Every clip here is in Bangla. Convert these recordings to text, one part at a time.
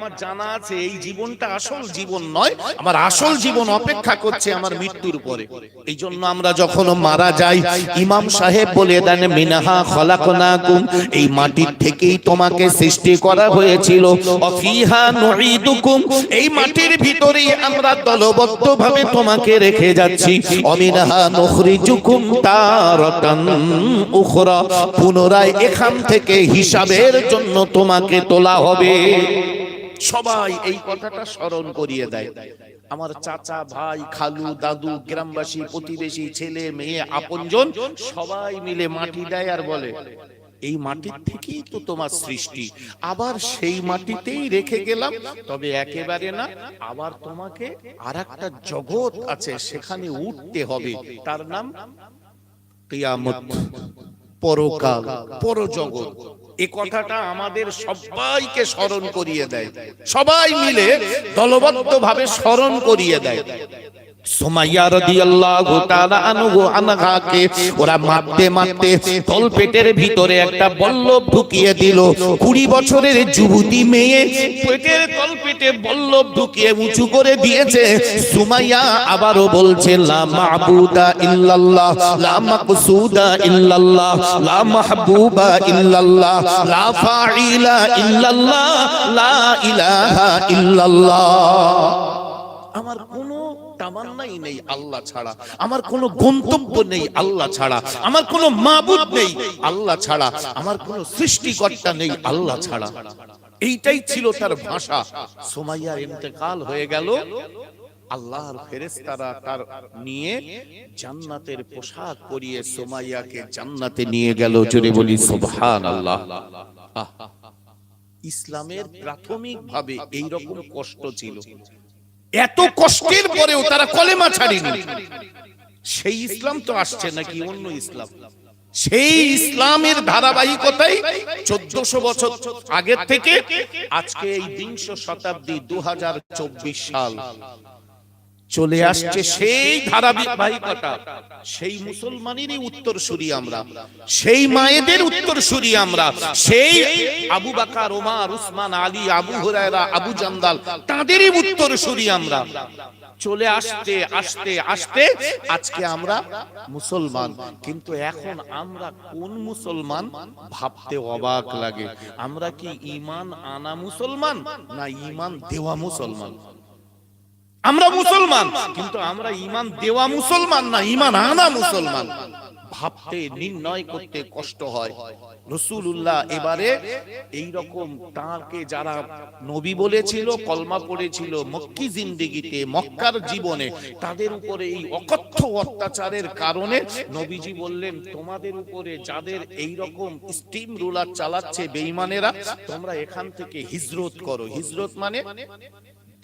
আমার জানা আছে এই জীবনটা আসল জীবন নয়, আমার আসল জীবন অপেক্ষা করছে আমার মৃত্যুর পরে। এই জন্য আমরা যখন মারা যাই, ইমাম সাহেব বলে দেন মিনহা খলাকনাকুম, এই মাটির থেকেই তোমাকে সৃষ্টি করা হয়েছিল, অফিহা নুঈদুকুম, এই মাটির ভিতরেই আমরা দলবদ্ধভাবে তোমাকে রেখে যাচ্ছি, অমিনহা নুখরিজুকুম তারাতান উখরা, পুনরায় এখান থেকে হিসাবের জন্য তোমাকে তোলা হবে। সবাই এই কথাটা স্মরণ করিয়ে দেয়। আমার চাচা, ভাই, খালু, দাদু, গ্রামবাসী, প্রতিবেশী, ছেলে মেয়ে, আপনজন সবাই মিলে মাটি দেয় আর বলে এই মাটির থেকেই তো তোমার সৃষ্টি, আবার সেই মাটিতেই রেখে গেলাম। তবে একেবারে না, আবার তোমাকে আরেকটা জগৎ আছে, সেখানে উঠতে হবে, তার নাম কিয়ামত, পরকাল, পরজগৎ। এই কথাটা আমাদের সবাইকে স্মরণ করিয়ে দেয়, সবাই মিলে দলবদ্ধভাবে স্মরণ করিয়ে দেয়। সুমাইয়া রাদিয়াল্লাহু তাআলা আনহাকে ওরা মারতে মারতে তলপেটের ভিতরে একটা বল্লভ ঢুকিয়ে দিল। 20 বছরের যুবতী মেয়ে পেটের তলপেটে বল্লভ ঢুকিয়ে উঁচু করে দিয়েছে। সুমাইয়া আবারও বলছে লা মা'বুদা ইল্লাল্লাহ, লা মাকসুদা ইল্লাল্লাহ, লা মাহবুবা ইল্লাল্লাহ, লা ফাইলা ইল্লাল্লাহ, লা ইলাহা ইল্লাল্লাহ। আমার কোনো তামান্নাই নেই আল্লাহ ছাড়া, আমার কোনো গন্তব্য নেই আল্লাহ ছাড়া, আমার কোনো মাবুদ নেই আল্লাহ ছাড়া, আমার কোনো সৃষ্টিকর্তা নেই আল্লাহ ছাড়া। এইটাই ছিল তার ভাষা। সুমাইয়ার ইন্তেকাল হয়ে গেল। আল্লাহর ফেরেশতারা তার নিয়ে জান্নাতের পোশাক পরিয়ে সুমাইয়াকে জান্নাতে নিয়ে গেল। জোরে বলি সুবহানাল্লাহ। ইসলামের প্রাথমিকভাবে এই রকম কষ্ট ছিল, এত কষ্টের পরেও তারা কলেমা ছাড়েনি। সেই ইসলাম তো আসছে নাকি অন্য ইসলাম? সেই ইসলামের ধারাবাহিকতাই 1400 বছর আগের থেকে আজকে এই 20 শতাব্দী 2024 সাল চলে আসছে। সেই ধারাবাহিকতা, সেই মুসলমানেরই উত্তরসূরি আমরা, সেই মায়েদের উত্তরসূরি আমরা, সেই আবু বকর, ওমর, উসমান, আলী, আবু হুরায়রা, আবু জান্দাল, তাদেরই উত্তরসূরি আমরা। চলে আসতে আসতে আসতে আজকে আমরা মুসলমান। কিন্তু এখন আমরা কোন মুসলমান ভাবতে অবাক লাগে। আমরা কি ঈমান আনা মুসলমান না ঈমান দেওয়া মুসলমান? আমরা মুসলমান, কিন্তু আমরা ঈমান দেওয়া মুসলমান না ঈমান আনা মুসলমান? ভাবতে, নির্ণয় করতে কষ্ট হয়। রাসূলুল্লাহ এবারে এই রকম তাকে যারা নবী বলেছিল, কলমা পড়েছিল মক্কি জিন্দেগিতে, মক্কার জীবনে, তাদের উপরে এই অকথ্য অত্যাচারের কারণে নবীজি বললেন তোমাদের উপরে যাদের এই রকম স্টিম রুলার চালাচ্ছে বেঈমানেরা, তোমরা এখান থেকে হিজরত করো। হিজরত মানে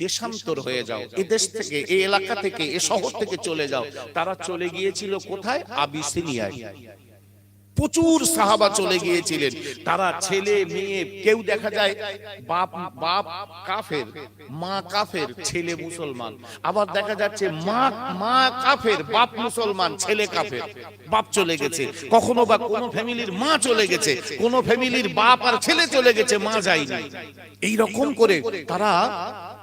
দেশান্তর হয়ে যাও, এই দেশ থেকে, এই এলাকা থেকে, এই শহর থেকে চলে যাও। তারা চলে গিয়েছিল কোথায়? আবিসিনিয়ায়। প্রচুর সাহাবা চলে গিয়েছিলেন। তারা ছেলে মেয়ে, কেউ দেখা যায় বাপ কাফের, মা কাফের, ছেলে মুসলমান। আবার দেখা যাচ্ছে মা কাফের, বাপ মুসলমান, ছেলে কাফের, বাপ চলে গেছে। কখনো বা কোনো ফ্যামিলির মা চলে গেছে, কোনো ফ্যামিলির বাপ আর ছেলে চলে গেছে, মা যায়নি। এই রকম করে তারা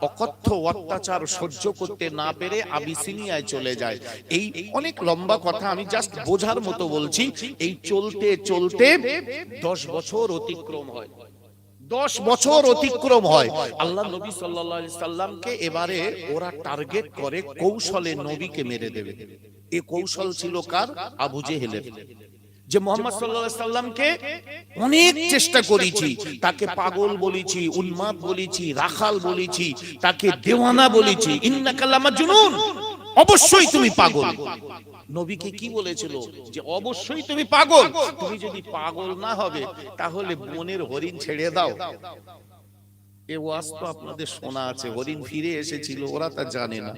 অকথ্য অত্যাচার সহ্য করতে না পেরে আবিসিনিয়ায় চলে যায়। এই অনেক লম্বা কথা, আমি জাস্ট বোঝার মতো বলছি। এই চলতে চলতে 10 বছর অতিক্রম হয়। 10 বছর অতিক্রম হয়। আল্লাহ নবী সাল্লাল্লাহু আলাইহি সাল্লামকে এবারে ওরা টার্গেট করে কৌশলে নবীকে মেরে দেবে। এই কৌশল ছিল কার? আবু জেহেলের। যে মুহাম্মদ সাল্লাল্লাহু আলাইহি সাল্লামকে অনেক চেষ্টা করেছি, তাকে পাগল বলেছি, উন্মাদ বলেছি, রাখাল বলেছি, তাকে দেওয়ানা বলেছি, ইন্নাকা লামাজনুন, অবশ্যই তুমি পাগল। নবীকে কি বলেছিল? যে অবশ্যই তুমি পাগল, তুমি যদি পাগল না হবে তাহলে বনের হরিণ ছেড়ে দাও। এ ওয়াজ তো আপনাদের শোনা আছে, হরিণ ফিরে এসেছিল, ওরা তা জানে না।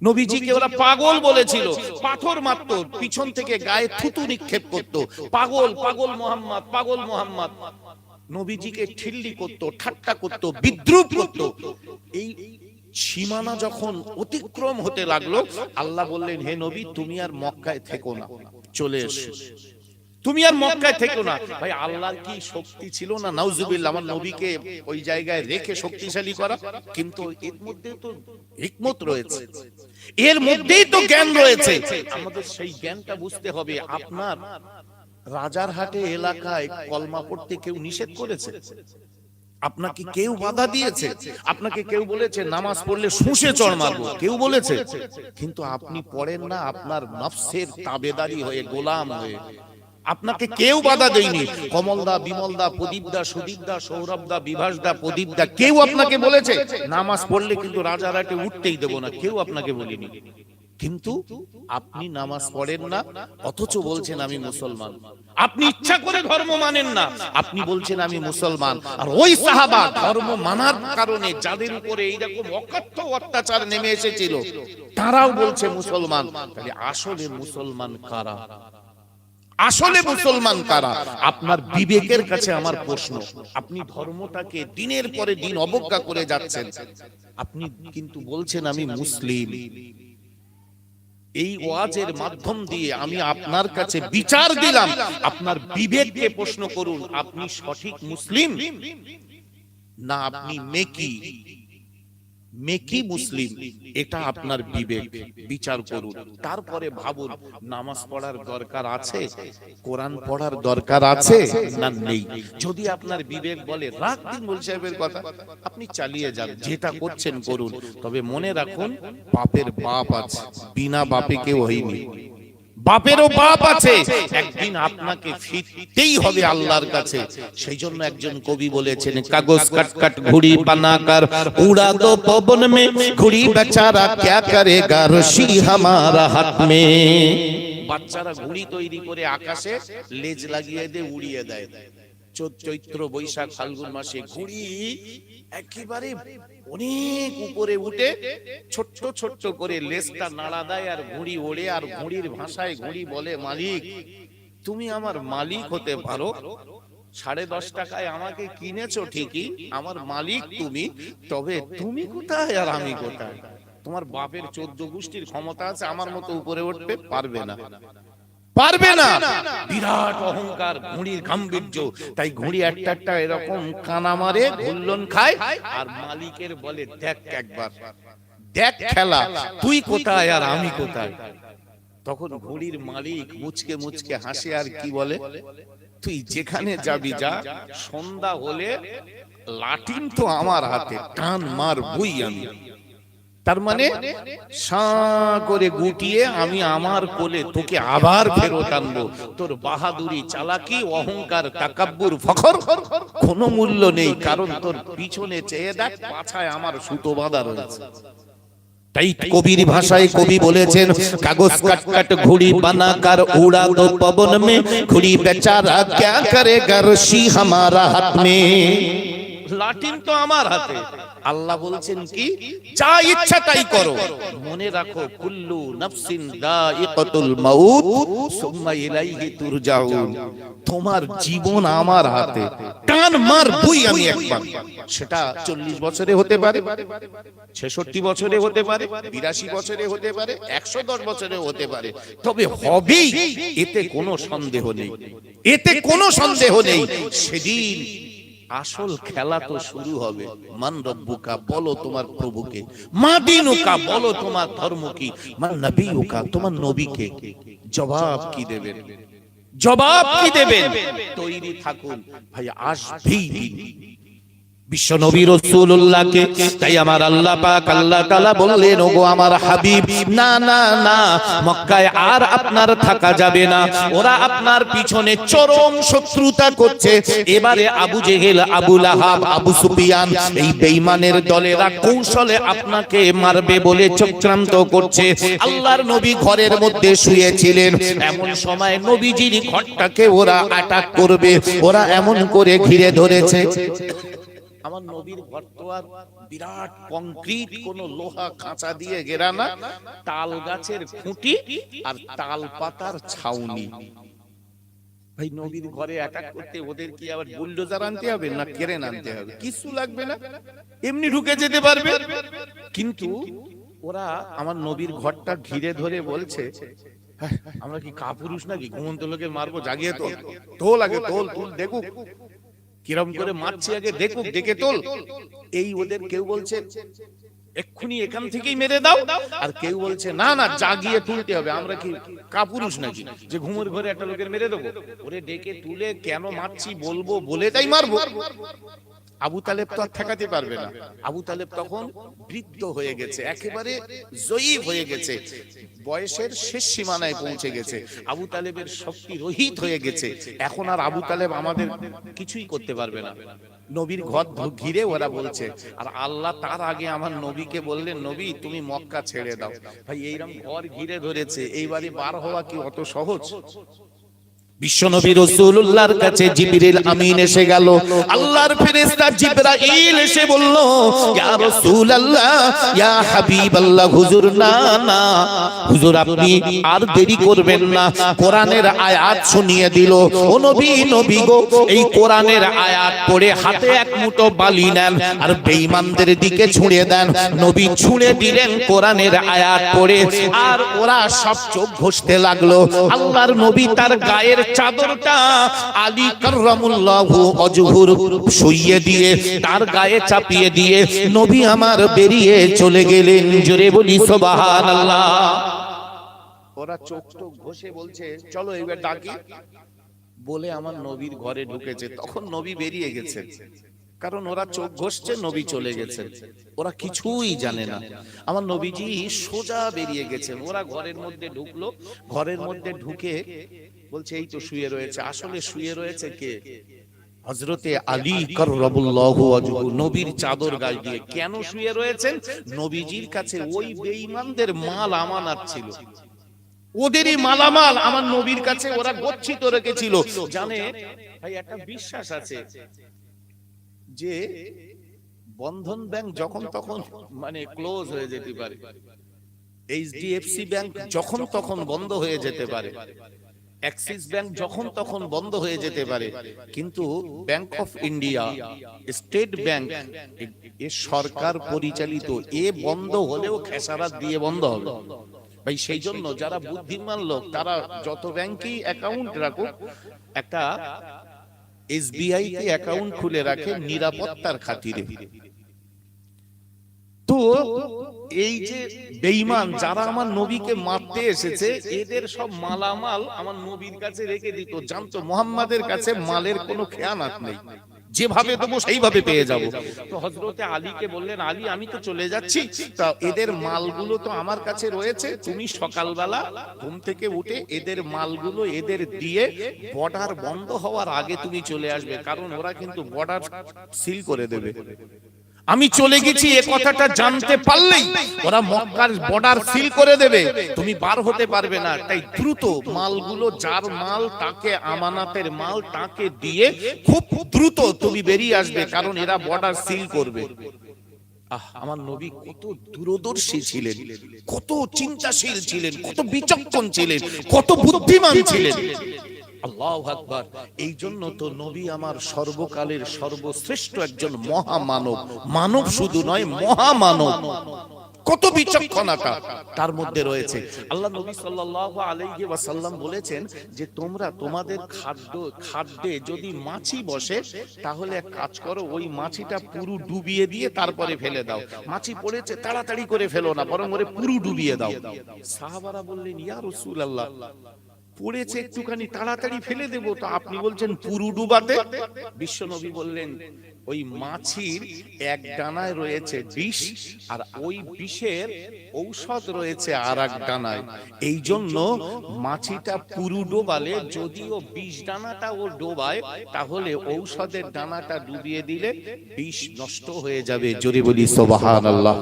নবীজিকে ওরা পাগল বলেছিল, পাথর মারত, পিছন থেকে গায়ে থুতু নিক্ষেপ করত, পাগল পাগল মোহাম্মদ, পাগল মোহাম্মদ। নবীজিকে ঠিল্লি করত, ঠাট্টা করত, বিদ্রূপ করত। এই সীমানা যখন অতিক্রম হতে লাগলো, আল্লাহ বললেন হে নবী তুমি আর মক্কায় থেকো না, চলে এসো। তুমি আর মক্কায় থেকো না। ভাই আল্লাহর কি শক্তি ছিল না নাউজুবিল্লাহ আমার নবীকে ওই জায়গায় রেখে শক্তিশালী করা? কিন্তু এর মধ্যে তো হিকমত রয়েছে, এর মধ্যেই তো জ্ঞান রয়েছে। আমাদের সেই জ্ঞানটা বুঝতে হবে। আপনার রাজারহাটে এলাকায় কলমা পড়তে কেউ নিষেধ করেছে? আপনাকে কেউ বাধা দিয়েছে? আপনাকে কেউ বলেছে নামাজ পড়লে শুষে চড় মারবো? কেউ বলেছে? কিন্তু আপনি পড়েন না আপনার নফসের তাবেদারি হয়ে, গোলাম হয়ে। আপনাকে কেউ বাধা দেয়নি। কমলদা, বিমলদা, প্রদীপদা, সুদীপদা, সৌরভদা, বিভাসদা, প্রদীপদা কেউ আপনাকে বলেছে নামাজ পড়লে কিন্তু রাজারহাটে উঠতেই দেব না? কেউ আপনাকে বলেনি। কিন্তু আপনি নামাজ পড়েন না, অথচ বলছেন আমি মুসলমান। আপনি ইচ্ছা করে ধর্ম মানেন না, আপনি বলছেন আমি মুসলমান। আর ওই সাহাবা ধর্ম মানার কারণে যাদের উপরে এইরকম অকথ্য অত্যাচার নেমে এসেছিল, তারাও বলছে মুসলমান। তাহলে আসলে মুসলমান কারা? আসলে মুসলমান কারা? আপনার বিবেকের কাছে আমার প্রশ্ন। আপনি ধর্মটাকে দিনের পরে দিন অবজ্ঞা করে যাচ্ছেন, আপনি কিন্তু বলছেন আমি মুসলিম। এই ওয়াজের মাধ্যম দিয়ে আমি আপনার কাছে বিচার দিলাম, আপনার বিবেককে প্রশ্ন করুন, আপনি সঠিক মুসলিম না আপনি মেকি মেকি মুসলিম? এটা আপনার বিবেক, বিচার করুন। তারপরে ভাবুন নামাজ পড়ার দরকার আছে, কোরআন পড়ার দরকার আছে না নেই। যদি আপনার বিবেক বলে রাখ দিন মূল সাহেবের কথা, আপনি চালিয়ে যান, যেটা করছেন করুন। তবে মনে রাখুন বাপের বাপ আছে, বিনা বাপে কেউ হয়নি। বাপেরও বাপ আছে, একদিন আপনাকে ফিরতেই হবে আল্লাহর কাছে। সেই জন্য একজন কবি বলেছেন কাগজ কাট কাট ঘুড়ি বানাकर उड़ा दो पवन में घुड़ी बेचारा क्या करेगा रशी हमारा हाथ में। বাচ্চারা ঘুড়ি তৈরি করে আকাশে লেজ লাগিয়ে দিয়ে উড়িয়ে দেয়। চৈত্র বৈশাখ ফাল্গুন মাসে ঘুড়ি একেবারে অনেক উপরে উঠে ছোট্ট ছোট্ট করে লেজটা নাড়া দেয় আর ঘুড়ি ওড়ে। আর ঘুড়ির ভাষায় ঘুড়ি বলে মালিক তুমি আমার মালিক হতে পারো, 10.5 টাকায় আমাকে কিনেছো ঠিকই, আমার মালিক তুমি, তবে তুমি কোথায় আর আমি কোথায়? তোমার বাপের 14 গোষ্ঠীর ক্ষমতা আছে, আমার মতো উপরে উঠতে পারবে না, পারবে না। বিরাট অহংকার, ঘুড়ির গাম্ভীর্য। তাই ঘুড়ি একটা একটা এরকম কানা মারে, ঘুরলন খায় আর মালিকের বলে দেখ একবার, দেখ খেলা, তুই কোথায় আর আমি কোথায়। তখন ঘুড়ির মালিক মুচকে মুচকে হাসে আর কি বলে, তুই যেখানে যাবি যা, সন্ধ্যা হলে লাঠিম তো আমার হাতে, টান মার বই আমি। তার মানে সাঁ করে গুটিয়ে আমি আমার কোলে তোকে আবার ফেরত আনবো। তোর বাহাদুরি, চালাকি, অহংকার, তাকাব্বুর, ফখর কোনো মূল্য নেই, কারণ তোর পিছনে চেয়ে দেখ, পাছায় আমার সুতো বাঁধা রয়েছে। তাই কবির ভাষায় কবি বলেছেন কাগজ কাট কাট ঘুড়ি বানাकर उड़ा दो पवन में घुड़ी बेचारा क्या करेगा रशी हमारा हाथ में। লাঠিম তো আমার হাতে। আল্লাহ বলছেন কি যা ইচ্ছা তাই করো, মনে রাখো কুল্লু নাফসিন দাইকাতুল মাউত সুম্মা ইলাইহি তুরজাউন। তোমার জীবন আমার হাতে, টান মার বই আমি একবার। সেটা 40 বছরে হতে পারে, 66 বছরে হতে পারে, 82 বছরে হতে পারে, 110 বছরে হতে পারে, তবে হবেই, এতে কোনো সন্দেহ নেই, এতে কোনো সন্দেহ নেই। সেদিন আসল খেলা তো শুরু হবে। মান রব্বুকা, বলো তোমার প্রভুকে, মা দিনুকা, বলো তোমার ধর্ম কি, মান নবিয়ুকা, তোমার নবীকে। জবাব কি দেবেন? জবাব কি দেবেন? তৈরি থাকুন ভাই, আসবেই দিন। বিশ্ব নবী রাসূলুল্লাহকে তাই আমার আল্লাহ পাক আল্লাহ তাআলা বললেন ওগো আমার হাবিব, না না না, মক্কায় আর আপনার থাকা যাবে না। ওরা আপনার পিছনে চরম শত্রুতা করছে। এবারে আবু জেহেল, আবু লাহাব, আবু সুফিয়ান, এই বেঈমানের দলেরা কৌশলে আপনাকে মারবে বলে চক্রান্ত করছে। আল্লাহর নবী ঘরের মধ্যে শুয়েছিলেন, এমন সময় নবীজির ঘরটাকে ওরা অ্যাটাক করবে। ওরা এমন করে ঘিরে ধরেছে। আমার নবীর ঘর তো আর বিরাট কংক্রিট কোন লোহা খাঁচা দিয়ে ঘেরা না, তাল গাছের খুঁটি আর তাল পাতার ছাউনি। ভাই নবীর ঘরে অ্যাটাক করতে ওদের কি আবার বুলডোজার আনতে হবে না ক্রেন আনতে হবে? কিছু লাগবে না, এমনি ঢুকে যেতে পারবে। কিন্তু ওরা আমার নবীর ঘরটা ঘিরে ধরে বলছে আমরা কি কাপুরুষ নাকি ঘুমন্ত লোকে মারবো? জাগিয়ে তোল, তোল আগে তোল, তুল দেখুক কিরম করে মারছি, আগে দেখুক, ডেকে তোল। এই ওদের কেউ বলছে এক্ষুনি এখান থেকেই মেরে দাও, আর কেউ বলছে না না জাগিয়ে তুলতে হবে। আমরা কি কাপুরুষ নাকি যে ঘুমের ঘরে একটা লোকের মেরে দেবো? ওরে ডেকে তুলে কেন মারছি বলবো, বলে তাই মারবো। আবু তালেব তো আর ঠেকাতে পারবে না। আবু তালেব তখন বৃদ্ধ হয়ে গেছে, একেবারে জয়ীফ হয়ে গেছে, বয়সের শেষ সীমানায় পৌঁছে গেছে। আবু তালেবের শক্তি রহিত হয়ে গেছে। এখন আর আবু তালেব আমাদের কিছুই করতে পারবে না। নবীর ঘর ঘিরে ওরা বলছে, আর আল্লাহ তার আগে আমার নবীকে বললেন, নবী তুমি মক্কা ছেড়ে দাও। ভাই এইরকম ঘর ঘিরে ধরেছে, এইবারে বার হওয়া কি অত সহজ? বিশ্বনবী রাসূলুল্লাহর কাছে জিবরিল আমিন এসে গেল। আল্লাহর ফেরেশতা জিবরাইল এসে বলল, ইয়া রাসূলুল্লাহ, ইয়া হাবিবাল্লাহ, হুজুর না না হুজুর আপনি আর দেরি করবেন না, কোরআনের আয়াত শুনিয়ে দিল। ও নবী, নবী গো, এই কোরআনের আয়াত পড়ে হাতে এক মুঠো বালি নেন আর বেঈমানদের দিকে ছুঁড়ে দেন। নবী ছুঁড়ে দিলেন কোরআনের আয়াত পড়ে, আর ওরা সব চোখ ঘষতে লাগলো। আল্লাহর নবী তার গায়ের চাদরটা আলী কাররামুল্লাহু ওয়াজহুর শুইয়ে দিয়ে, তার গায়ে চাপিয়ে দিয়ে নবী আমার বেরিয়ে চলে গেলেন। জোরে বলি সুবহানাল্লাহ। ওরা চোখ টোক ঘষে বলছে চলো এবার ডাকি, বলে আমার নবীর ঘরে ঢুকেছে। তখন নবী বেরিয়ে গেছে, কারণ ওরা চোখ ঘষছে, নবী চলে গেছে, ওরা কিছুই জানে না। আমার নবীজি সোজা বেরিয়ে গেছেন। ওরা ঘরের মধ্যে ঢুকলো, ঘরের মধ্যে ঢুকে বলছে এই তো শুয়ে রয়েছে। আসলে শুয়ে রয়েছে কে? হযরতে আলী কাররামুল্লাহু ওয়াজহু, নবীর চাদর গায়ে দিয়ে। কেন শুয়ে রয়েছেন? নবীজির কাছে ওই বেঈমানদের মাল আমানত ছিল, ওদেরই মালামাল আমার নবীর কাছে ওরা গচ্ছিত রেখেছিল। জানে ভাই, একটা বিশ্বাস আছে যে বন্ধন ব্যাংক যখন তখন মানে ক্লোজ হয়ে যেতে পারে, এইচডিএফসি ব্যাংক যখন তখন বন্ধ হয়ে যেতে পারে, অ্যাক্সিস ব্যাংক যখন তখন বন্ধ হয়ে যেতে পারে, কিন্তু Bank of India, State Bank, এ সরকার পরিচালিত, এ বন্ধ হলেও খেসারাত দিয়ে বন্ধ হবে। ভাই সেই জন্য যারা বুদ্ধিমান লোক তারা যত ব্যাংকেই অ্যাকাউন্ট রাখুক, একটা এসবিআই তে অ্যাকাউন্ট খুলে রাখে নিরাপত্তার খাতিরে। তো এই যে বেঈমান যারা আমার নবীকে মারতে এসেছে, এদের সব মালামাল আমার নবীর কাছে রেখে দিত। জানতো মুহাম্মাদের কাছে মালের কোনো খেয়ানত নেই, যেভাবে দেবো সেইভাবে পেয়ে যাব। তো হযরতে আলীকে বললেন, আলী আমি তো চলে যাচ্ছি, তা এদের মালগুলো তো আমার কাছে রয়েছে, তুমি সকালবেলা ঘুম থেকে উঠে এদের মালগুলো এদের দিয়ে বর্ডার বন্ধ হওয়ার আগে তুমি চলে আসবে, কারণ ওরা কিন্তু বর্ডার সিল করে দেবে। আমি চলে গেছি এ কথাটা জানতে পারলেই ওরা মক্কার বর্ডার সিল করে দেবে, তুমি বার হতে পারবে না। তাই দ্রুত মালগুলো, যার মাল তাকে, আমানাতের মাল তাকে দিয়ে খুব দ্রুত তুমি বেরিয়ে আসবে, কারণ এরা বর্ডার সিল করবে। আমার নবী কত দূরদর্শী ছিলেন, কত চিন্তাশীল ছিলেন, কত বিচক্ষণ ছিলেন, কত বুদ্ধিমান ছিলেন। আল্লাহু আকবার। এই জন্য তো নবী আমার সর্বকালের সর্বশ্রেষ্ঠ একজন মহামানব, মানব শুধু নয় মহামানব। কত বিচক্ষণতা তার মধ্যে রয়েছে। আল্লাহ নবী সাল্লাল্লাহু আলাইহি ওয়াসাল্লাম বলেছেন যে তোমরা তোমাদের খাদ্যে যদি মাছি বসে, তাহলে এক কাজ করো, ওই মাছিটা পুরো ডুবিয়ে দিয়ে তারপরে ফেলে দাও। মাছি পড়েছে তাড়াতাড়ি করে ফেলো না, বরং ওরে পুরো ডুবিয়ে দাও। সাহাবারা বললেন, ইয়া রাসূলুল্লাহ, পড়েছে একটুখানি তাড়াতাড়ি ফেলে দেব, তো আপনি বলছেন পুরো ডুবাতে? বিশ্বনবী বললেন, ওই মাছির এক ডানায় রয়েছে বিষ, আর ওই বিষের ঔষধ রয়েছে আর এক ডানায়। এই জন্য মাছিটা পুরো ডোবালে, যদিও বিষ ডানাটা ও ডোবায়, তাহলে ঔষধের ডানাটা ডুবিয়ে দিলে বিষ নষ্ট হয়ে যাবে। জোরে বলি সুবহানাল্লাহ।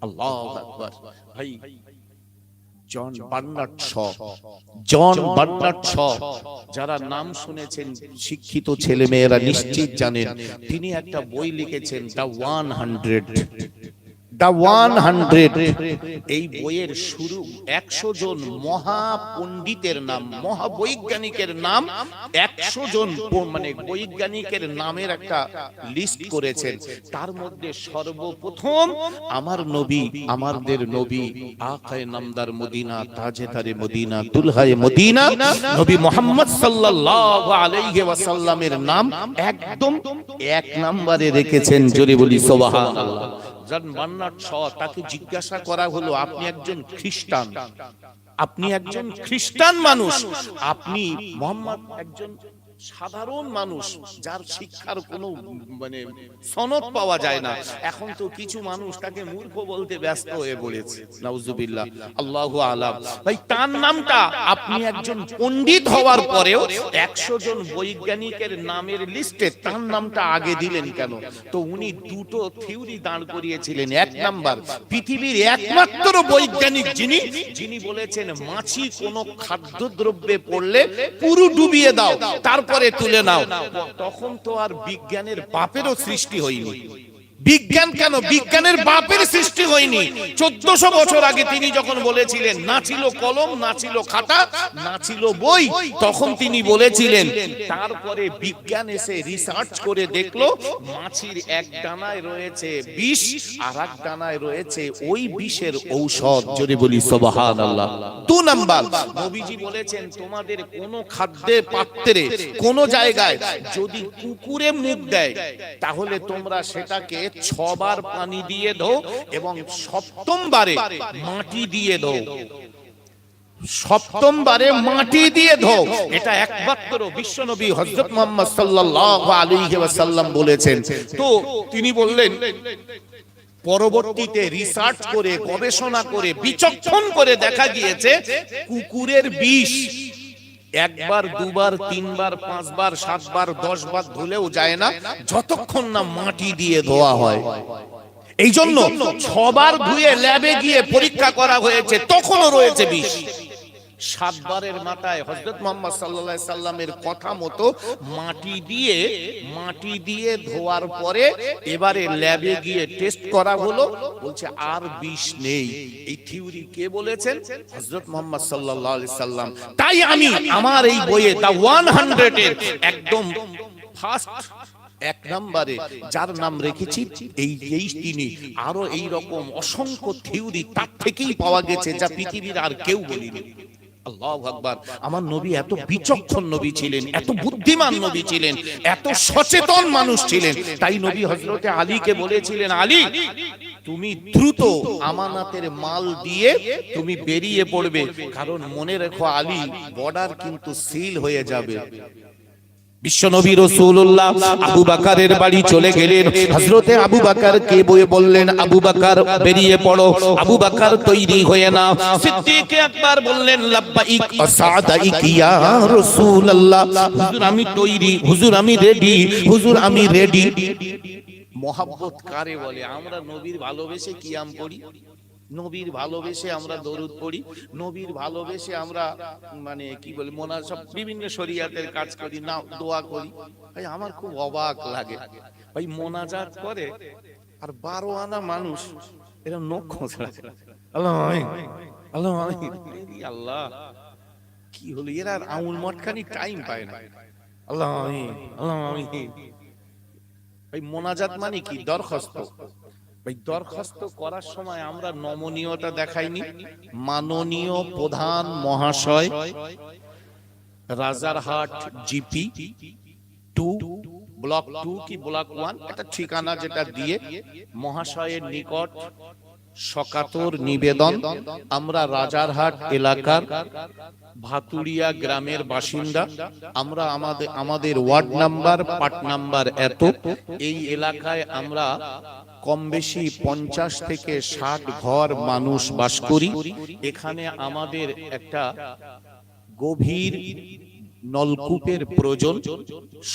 আল্লাহু আকবার। ভাই জন বার্নার্ড শ, যারা নাম শুনেছেন, শিক্ষিত ছেলে মেয়েরা নিশ্চিত জানেন, তিনি একটা বই লিখেছেন, দ্য 100। দ্য 100, এই বইয়ের শুরু 100 জন মহা পণ্ডিতের নাম, মহা বৈজ্ঞানিকের নাম, 100 জন মানে বৈজ্ঞানিকের নামের একটা লিস্ট করেছেন। তার মধ্যে সর্বপ্রথম আমার নবী, আমাদের নবী, আকায়ে নামদার মদিনা, তাজেদারে মদিনা, দুলহায়ে মদিনা, নবী মুহাম্মদ সাল্লাল্লাহু আলাইহি ওয়াসাল্লামের নাম একদম 1 নম্বরে রেখেছেন। জোরে বলি সুবহানাল্লাহ। যার মান্নাত শ, তাকে জিজ্ঞাসা করা হলো, আপনি একজন খ্রিস্টান, আপনি একজন খ্রিস্টান মানুষ, আপনি মোহাম্মদ একজন সাধারণ মানুষ যার শিক্ষার কোনো মানে সনদ পাওয়া যায় না। এখন তো কিছু মানুষ তাকে মূর্খ বলতে ব্যস্ত হয়ে পড়েছে, নাউজুবিল্লাহ, আল্লাহু আলাম। ভাই তার নামটা, আপনি একজন পণ্ডিত হওয়ার পরেও 100 জন বৈজ্ঞানিকের নামের লিস্টে তার নামটা আগে দিলেন কেন? তো উনি দুটো থিওরি দাঁড় করিয়েছিলেন। 1 নাম্বার, পৃথিবীর একমাত্র বৈজ্ঞানিক যিনি বলেছেন মাছি কোনো খাদ্যদ্রব্যে পড়লে পুরো ডুবিয়ে দাও, তারপরে তুলে নাও। তখন তো আর বিজ্ঞানের বাপেরও সৃষ্টি হয়নি। বিজ্ঞান কেন, বিজ্ঞানের বাপের সৃষ্টি হয়নি। 1400 বছর আগে তিনি যখন বলেছিলেন, না ছিল কলম, না ছিল খাতা, না ছিল বই, তখন তিনি বলেছিলেন। তারপরে বিজ্ঞান এসে রিসার্চ করে দেখলো মাছির এক ডানায় রয়েছে বিষ, আর এক ডানায় রয়েছে ওই বিষের ঔষধ। জোরে বলি সুবহানাল্লাহ। 2 নাম্বার, নবীজি বলেছেন, তোমাদের কোন খাদ্যের পাত্রে কোন জায়গায় যদি কুকুরে মুখ দেয়, তাহলে তোমরা সেটাকে 6 বার পানি দিয়ে দাও এবং 7ম বারে মাটি দিয়ে দাও। 7ম বারে মাটি দিয়ে দাও। এটা একমাত্র বিশ্বনবী হযরত মুহাম্মদ সাল্লাল্লাহু আলাইহি ওয়াসাল্লাম বলেছেন। তো তিনি বললেন, পরবর্তীতে রিসার্চ করে, গবেষণা করে, বিচক্ষণ করে দেখা গিয়েছে কুকুরের বিষ 1 বার 2 বার 3 বার 5 বার 7 বার 10 বার ধুলেও যায় না, যতক্ষণ না মাটি দিয়ে ধোয়া হয়। এই জন্য 6 বার ধুয়ে ল্যাবে গিয়ে পরীক্ষা করা হয়েছে, তখনও রয়েছে বিষ। 7 বারের মাথায় হযরত মুহাম্মদ সাল্লাল্লাহু আলাইহি সাল্লামের কথা মতো মাটি দিয়ে ধোয়ার পরে এবারে ল্যাবে গিয়ে টেস্ট করা হলো, বলছে আর বিষ নেই। এই থিওরি কে বলেছেন? হযরত মুহাম্মদ সাল্লাল্লাহু আলাইহি সাল্লাম। তাই আমি আমার এই বইয়ে দা 100 এর একদম ফার্স্ট 1 নম্বরে যার নাম রেখেছি এই তিনি। আরো এই রকম অসংখ্য থিওরি তার থেকেই পাওয়া গেছে, যা পৃথিবীর আর কেউ বলেনি। আল্লাহু আকবার। আমার নবী এত বিচক্ষণ নবী ছিলেন, এত বুদ্ধিমান নবী ছিলেন, এত সচেতন মানুষ ছিলেন। তাই নবী হযরতে আলীকে বলেছিলেন, আলী তুমি দ্রুত আমানাতের মাল দিয়ে তুমি বেরিয়ে পড়বে, কারণ মনে রেখো আলী, বর্ডার কিন্তু সিল হয়ে যাবে। বিশ্বনবী রাসূলুল্লাহ আবু বকরের বাড়ি চলে গেলেন। হযরতে আবু বকরকে বললেন, আবু বকর বেরিয়ে পড়ো। আবু বকর তৈরি হয়ে নাও। সিদ্দিক আকবর বললেন, লাব্বাইক আসাদাইক ইয়া রাসূলুল্লাহ। হুজুর আমি তৈরি, হুজুর আমি রেডি, হুজুর আমি রেডি। মহব্বত কারে বলে? আমরা নবীর ভালোবেসে কিয়াম পড়ি, নবীর ভালোবেসে আমরা দরুদ পড়ি, নবীর ভালোবেসে আমরা মানে কি বলি মোনাজাত, বিভিন্ন শরিয়াতের কাজ করি, না দোয়া করি। ভাই আমার খুব অবাক লাগে, ভাই মোনাজাত করে আর 12 আনা মানুষ এরা নখ খোঁচড়ায়, আল্লাহ আমিন, আল্লাহ আমিন। আল্লাহ কি হলো, এরা আউল মটখানি টাইম পায় না। আল্লাহ আমিন, আল্লাহ আমিন। ভাই মোনাজাত মানে কি? দরখাস্ত। ভাই দরখাস্ত করার সময় আমরা নমনীয়তা দেখাইনি। মাননীয় প্রধান মহাশয়, রাজারহাট জিপি 2 ব্লক 2 কি ব্লক 1, একটা ঠিকানা যেটা দিয়ে মহাশয়ের নিকট সকাতর নিবেদন, আমরা রাজারহাট এলাকার ভাতুড়িয়া গ্রামের বাসিন্দা, আমরা আমাদের ওয়ার্ড নাম্বার, পার্ট নাম্বার এত, এই এলাকায় আমরা কম বেশি 50 থেকে 60 ঘর মানুষ বাস করি। এখানে আমাদের একটা গভীর নলকূপের প্রয়োজন,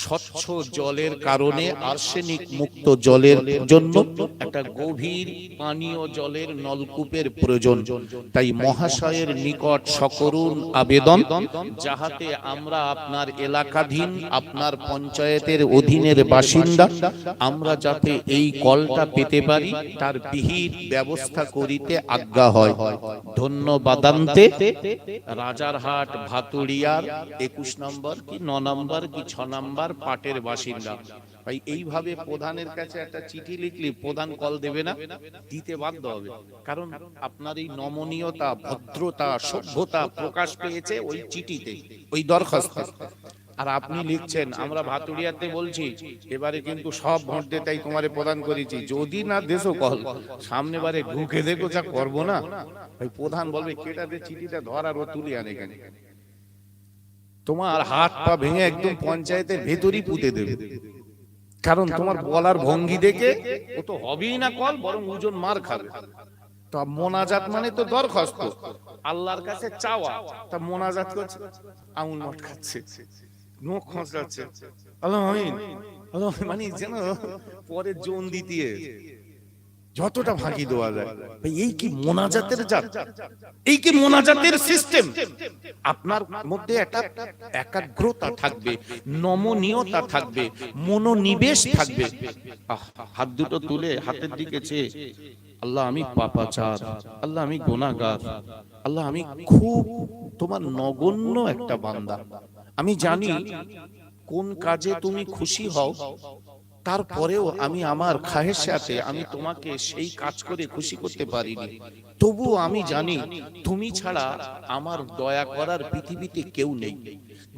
স্বচ্ছ জলের কারণে আর্সেনিক মুক্ত জলের জন্য একটা গভীর পানীয় জলের নলকূপের প্রয়োজন। তাই মহাশয়ের নিকট সকরুণ আবেদন, যাহাতে আমরা আপনার এলাকাধীন, আপনার পঞ্চায়েতের অধীনের বাসিন্দা, আমরা যাতে এই কলটা পেতে পারি তার বিহিত ব্যবস্থা করিতে আজ্ঞা হয়। ধন্যবাদান্তে রাজারহাট ভাতুড়িয়ার 21 নম্বর কি 9 নম্বর কি 6 নম্বর পাটের বাসিন্দা। ভাই এইভাবে প্রধানের কাছে একটা চিঠি লিখলে প্রধান কল দেবে না? দিতে বাধ্য হবে, কারণ আপনার এই নমনীয়তা, ভদ্রতা, সভ্যতা প্রকাশ পেয়েছে ওই চিঠিতে, ওই দরখাস্ত। আর আপনি লিখছেন আমরা ভাতুড়িয়াতে বলছি এবারে কিন্তু সব ভোট দে, তাই তোমারে প্রদান করেছি, যদি না দেশো কল সামনে বারে ঢুকে দেখো যা করবো না। ভাই প্রধান বলবে কেটাতে চিঠিটা ধর আর ও তুলে আনে, এখানে তোমার হাত পা ভেঙে একদম পঞ্চায়েতের ভেতরই পুঁতে দেবে, কারণ তোমার বলার ভঙ্গি দেখে ও তো হবেই না কল, বরং ওজন মার খাবে। তা মোনাজাত মানে তো দরখাস্ত, আল্লাহর কাছে চাওয়া। তা মোনাজাত করছে, আঙুল মটকাচ্ছে, নখ খসড়াচ্ছে, আল্লাহ আমিন, আল্লাহ মানে যেন পরে জোন দিতে যতটা ফাঁকি দেওয়া যায়। ভাই এই কি মোনাজাতের জাত? এই কি মোনাজাতের সিস্টেম? আপনার মধ্যে একটা একাগ্রতা থাকবে, নমনীয়তা থাকবে, মনোনিবেশ থাকবে। হাত দুটো তুলে হাতের দিকে চেয়ে, আল্লাহ আমি পাপাচার, আল্লাহ আমি গুনাহগার, আল্লাহ আমি খুব তোমার নগণ্য একটা বান্দা। আমি জানি কোন কাজে তুমি খুশি হও, তারপরেও আমি আমার খাহেশাতে আমি তোমাকে সেই কাজ করে খুশি করতে পারিনি। তবুও আমি জানি তুমি ছাড়া আমার দয়া করার পৃথিবীতে কেউ নেই।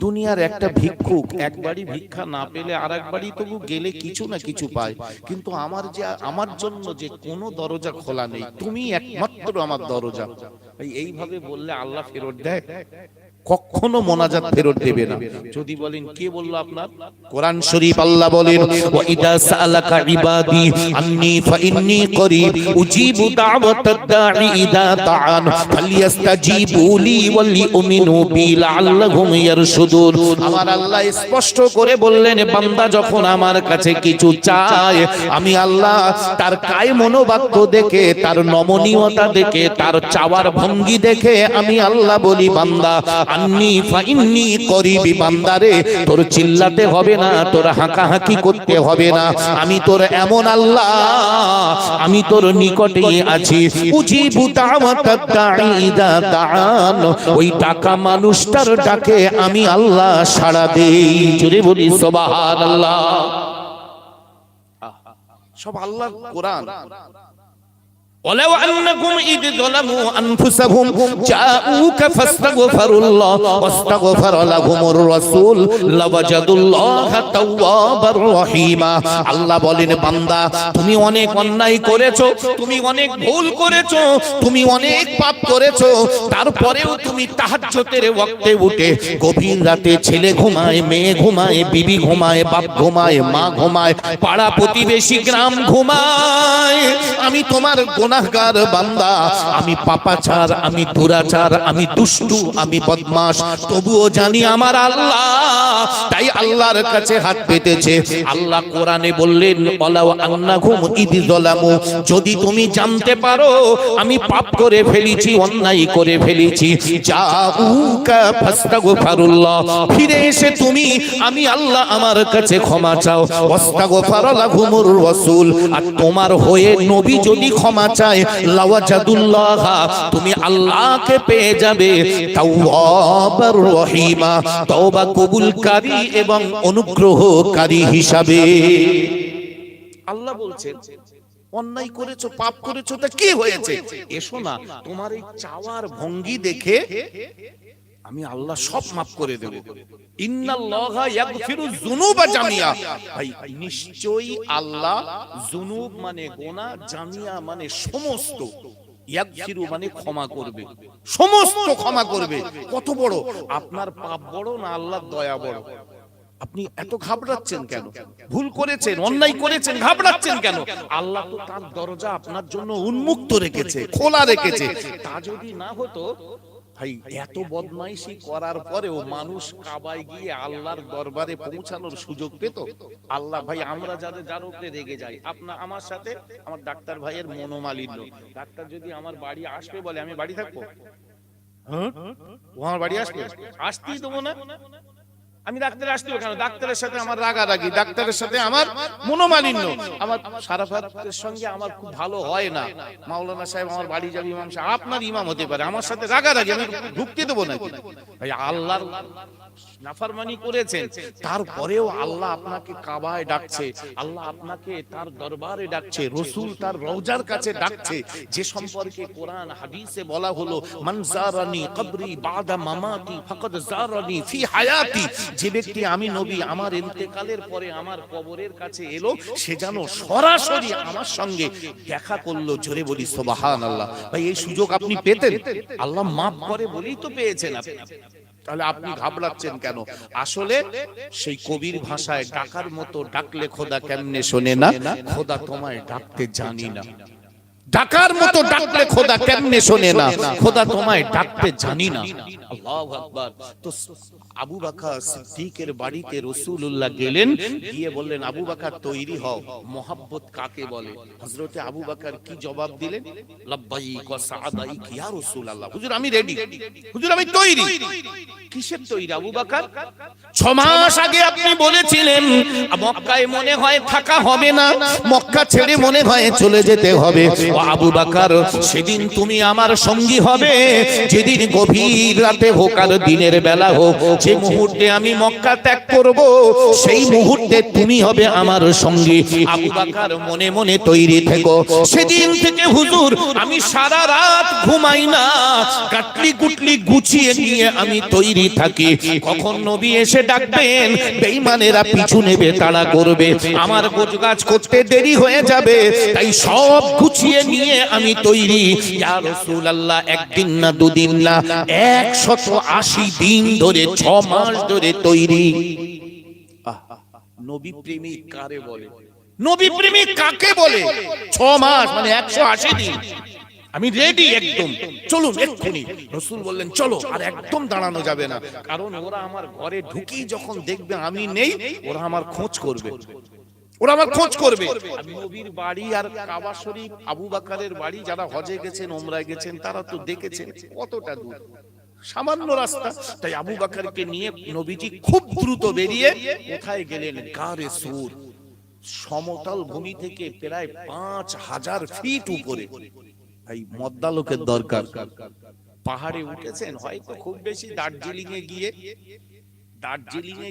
দুনিয়ার একটা ভিক্ষুক একবারই ভিক্ষা না পেলে আর একবারই তবু গেলে কিছু না কিছু পায়, কিন্তু আমার জন্য যে কোনো দরজা খোলা নেই, তুমি একমাত্র আমার দরজা। এইভাবে বললে আল্লাহ ফেরত দেয়? কখনো মোনাজাত ফেরত দেবে না। যদি বলেন কে বললো আপনার? কোরআন শরীফ আল্লাহ বলেন, ওয়া ইদা সাআলাকা ইবাদি আন্নী ফাইন্নী করিব উজিবু দাওয়াতাদ দাঈ ইদা দাআন ফালইস্তাজিবু লি ওয়া লিউমিনু বি লাআল্লাহুম ইয়ারশুদুন। আমার আল্লাহ স্পষ্ট করে বললেন, বান্দা যখন আমার কাছে কিছু চায়, আমি আল্লাহ তার কায় মনোবাক্য দেখে, তার নমনীয়তা দেখে, তার চাওয়ার ভঙ্গি দেখে আমি আল্লাহ বলি, বান্দা আন্নী ফাইন্নী করিবি, বান্দারে তোর চিল্লাতে হবে না, তোর হাঁকাহাঁকি করতে হবে না, আমি তোর এমন আল্লাহ, আমি তোর নিকটে আছি। উজিবু দাওয়াতাদ দাঈ ইদা দাআন, ওই টাকা মানুষটার ডাকে আমি আল্লাহ সাড়া দেই। জোরে বলি সুবহানাল্লাহ। সব আল্লাহ কোরআন। ولو أنكم إذ ظلموا أنفسهم جاءوك فاستغفروا الله واستغفر لهم الرسول لوجدوا الله توابا رحيما। আল্লাহ বলেন, বান্দা তুমি অনেক অন্যায় করেছো, তুমি অনেক ভুল করেছো, তুমি অনেক পাপ করেছো, তারপরেও তুমি তাহাজ্জুদের ওয়াক্তে উঠে গভীর রাতে ছেলে ঘুমায়, মেয়ে ঘুমায়, বিবি ঘুমায়, বাপ ঘুমায়, মা ঘুমায়, পাড়া প্রতিবেশী গ্রাম ঘুমায়, আমি তোমার গুনাহগার বান্দা, আমি পাপাচার, আমি দুরাচার, আমি দুষ্টু, আমি বদমাশ, তবুও জানি আমার আল্লাহ। তাই আল্লাহর কাছে হাত পেতেছে। আল্লাহ কোরআনে বললেন, ওয়ালাউ আন্নাহুম ইয যালামু, যদি তুমি জানতে পারো আমি পাপ করে ফেলেছি, অন্যায় করে ফেলেছি, জাউকা ফাস্তাগফিরুল্লাহ, ফিরে এসে তুমি আমি আল্লাহ আমার কাছে ক্ষমা চাও, ওয়াস্তাগফার লাহুমুর রাসূল, আর তোমার হয়ে নবী যদি ক্ষমা চায়, লাওয়াজাদুল্লাহ, তুমি আল্লাহকে পেয়ে যাবে তাওয়াবার রহিমা, তওবা কবুলকারী এবং অনুগ্রহকারী হিসাবে। আল্লাহ বলছেন, অন্যায় করেছো, পাপ করেছো, তা কি হয়েছে? এসো না, তোমার এই চাওয়ার ভঙ্গি দেখে আমি আল্লাহ সব মাফ করে দেব। ইন্নাল্লাহা ইয়াগফিরু যুনুবা জামিয়া, ভাই নিশ্চয়ই আল্লাহ, যুনুব মানে গুনাহ, জামিয়া মানে সমস্ত, ইয়াগফিরু মানে ক্ষমা করবে, সমস্ত ক্ষমা করবে। কত বড় আপনার পাপ বড় না আল্লাহর দয়া বড়? আপনি এত ঘাবড়াচ্ছেন কেন? ভুল করেছেন, অন্যায় করেছেন, ঘাবড়াচ্ছেন কেন? আল্লাহ তো তার দরজা আপনার জন্য উন্মুক্ত রেখেছে, খোলা রেখেছে। তা যদি না হতো ভাই এত বদমাইশি করার পরেও মানুষ কাবায় গিয়ে আল্লাহর দরবারে পৌঁছানোর সুযোগ পেত। আল্লাহ ভাই আমরা যার উপরে রেগে যাই, আমার সাথে আমার ডাক্তার ভাইয়ের মনোমালিন্য, ডাক্তার যদি আমার বাড়ি আসবে বলে আমি বাড়ি থাকবো? হ্যাঁ, ও আমার বাড়ি আসবে, আসতেই দেবো না। আমি ডাক্তার আসতেও কেন? ডাক্তারের সাথে আমার রাগারাগি, ডাক্তারের সাথে আমার মনোমালিন্য, আমার সারাফাতের সঙ্গে আমার খুব ভালো হয় না। মাওলানা সাহেব আমার বাড়ি যাবে, ইমাম সাহেব আপনার ইমাম হতে পারে, আমার সাথে রাগারাগি, আমি ঢুকতে দেবো নাকি? ভাই আল্লাহর নাফরমানি করেছেন, তারপরেও আল্লাহ আপনাকে কাবায় ডাকছে, আল্লাহ আপনাকে তার দরবারে ডাকছে, রাসূল তার রওজার কাছে ডাকছে, যে সম্পর্কে কোরআন হাদিসে বলা হলো মান জারানি কবরি বাদা মামাতি ফাকাদ জারানি ফি হায়াতি। যে ব্যক্তি আমি নবী আমার ইন্তেকালের পরে আমার কবরের কাছে এলো, সে যেন সরাসরি আমার সঙ্গে দেখা করলো। জোরে বলি সুবহানাল্লাহ। ভাই এই সুযোগ আপনি পেতেন, আল্লাহ মাফ করে বলেই তো পেয়েছেন আপনি, তাহলে আপনি ঘাবড়াচ্ছেন কেন? আসলে সেই কবির ভাষায় ডাকার মতো ডাকলে খোদা কেমনে শোনে না, খোদা তোমায় ডাকতে জানি না। ডাকার মতো ডাকলে খোদা কেমনে শোনে না, খোদা তোমায় ডাকতে জানি না। আল্লাহু আকবার। তো আবু বকর সিদ্দিকের বাড়িতে রাসূলুল্লাহ গেলেন, গিয়ে বললেন আবু বকর তৈরি হও, মোহাব্বত কাকে বলে? হযরতে আবু বকর কি জবাব দিলেন? লাব্বাইক ওয়া সাআদাইক ইয়া রাসূলুল্লাহ। হুজুর আমি রেডি, হুজুর আমি তৈরি। কিসের তৈরি আবু বকর? 6 মাস আগে আপনি বলেছিলেন মক্কায় মনে হয় থাকা হবে না, মক্কা ছেড়ে মনে হয় চলে যেতে হবে। ও আবু বকর, সেদিন তুমি আমার সঙ্গী হবে, যেদিন গভীর রাতে হোক আর দিনের বেলা হোক, যে মুহূর্তে আমি মক্কা ত্যাগ করব, সেই মুহূর্তে তুমি হবে আমার সঙ্গী। আবু বকর মনে মনে তৈরি থেকো। সেদিন থেকে হুজুর আমি সারা রাত ঘুমাই না, কাটলি কুটলি গুছিয়ে নিয়ে আমি তৈরি থাকি। কখন নবী এসে ডাকবেন, বেঈমানেরা পিছু নেবে, তাড়া করবে, আমার গোছগাছ করতে দেরি হয়ে যাবে, তাই সব গুছিয়ে নিয়ে আমি তৈরি। ইয়া রাসূলুল্লাহ, একদিন না দুদিন না, 180 দিন ধরে 6 মাস ধরে তৈরি। নবী প্রেমিক কারে বলে? নবী প্রেমিক কাকে বলে? 6 মাস মানে 180 দিন আমি রেডি একদম, চলুন এক্ষুনি। রাসূল বললেন চলো, আর একদম দাঁড়ানো যাবে না, কারণ ওরা আমার ঘরে ঢুকি যখন দেখবে আমি নেই, ওরা আমার খোঁজ করবে, ওরা আমার খোঁজ করবে। নবীর বাড়ি আর কাবা শরীফ, আবু বকরের বাড়ি, যারা হজে গেছেন উমরায় গেছেন তারা তো দেখেছেন কতটা দূর, সামান্য রাস্তা। তাই আবু বকরকে নিয়ে নবীজি খুব দ্রুত বেরিয়ে কোথায় গেলেন? গারে সূর, সমতল ভূমি থেকে প্রায় 5000 ফিট উপরে। ভাই মদ্দা লোকের দরকার। পাহাড়ে উঠেছেন হয়তো খুব বেশি, দার্জিলিং এ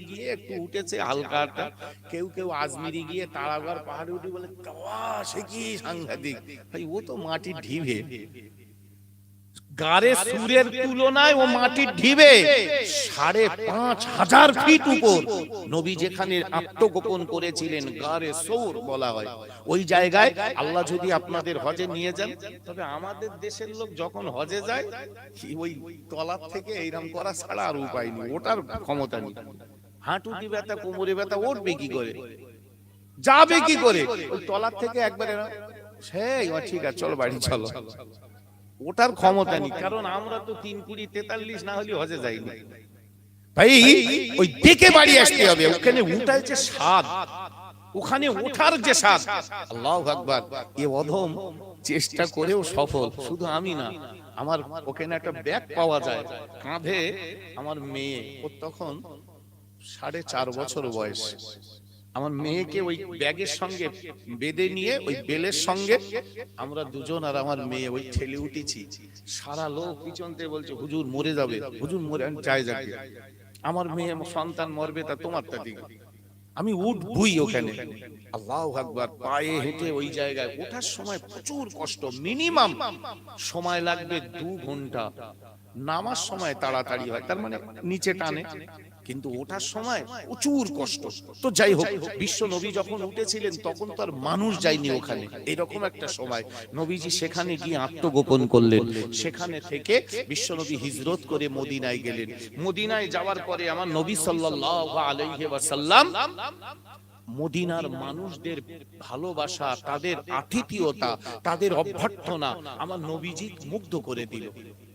গিয়ে একটু উঠেছে হালকাটা, কেউ কেউ আজমিরি গিয়ে তারাগড় পাহাড়ে উঠে বলে সে কি সাংঘাতিক। ভাই ও তো মাটির ঢিবে, গারে সূরের তুলনায় ও মাটির ঢিবে 5500 ফিট উপর। নবী যেখানে আত্মগোপন করেছিলেন গারে সূর বলা হয়, ওই জায়গায় আল্লাহ যদি আপনাদের হজে নিয়ে যান, তবে আমাদের দেশের লোক যখন হজে যায় ওই তলার থেকে এইরকম করা ছাড়া আর উপায় নেই, ওটার ক্ষমতা নেই। হাঁটুটি ব্যথা, কোমরে ব্যথা, উঠবে কি করে, যাবে কি করে? ওই তলার থেকে একবারে সেই ঠিক আছে চলো বাড়ি চলো, ওটার ক্ষমতা নেই। কারণ আমরা তো 3 20 43 না হলে হজে যাইনি। ভাই ওই দেখে বাড়ি আসতে হবে, ওখানে উঠার যে স্বাদ, ওখানে ওঠার যে স্বাদ, আল্লাহু আকবার। এ অধম চেষ্টা করেও সফল, শুধু আমি না, আমার ওখানে একটা ব্যাগ পাওয়া যায় কাঁধে, আমার মেয়ে, ও তখন 4.5 বছর বয়স, আমার মেয়েকে ওই ব্যাগের সঙ্গে বেঁধে নিয়ে ওই বেলের সঙ্গে আমরা দুজন আর আমার মেয়ে ওই ঠেলে উঠেছি। সারা লোক পিছনতে বলছে হুজুর মরে যাবে, হুজুর মরে যায় যাবে, আমার মেয়ে সন্তান মরবে, তা তোমার তা দিকে আমি উঠবই ওখানে। আল্লাহু আকবার। পায়ে হেঁটে ওই জায়গায় ওঠার সময় প্রচুর কষ্ট, মিনিমাম সময় লাগবে 2 ঘন্টা। নামার সময় তাড়াতাড়ি হয়, তার মানে নিচে টানে, কিন্তু ওঠার সময় প্রচুর কষ্ট। তো যাই হোক, বিশ্ব নবী যখন উঠেছিলেন তখন তো আর মানুষ যায়নি ওখানে, এরকম একটা সময় নবীজি সেখানে গিয়ে আত্মগোপন করলেন। সেখানে থেকে বিশ্ব নবী হিজরত করে মদিনায় গেলেন। মদিনায় যাওয়ার পরে আমার নবী সাল্লাল্লাহু আলাইহি ওয়াসাল্লাম মদিনার মানুষদের ভালোবাসা, তাদের আতিথেয়তা, তাদের অভ্যর্থনা আমার নবীজি মুগ্ধ করে দিল।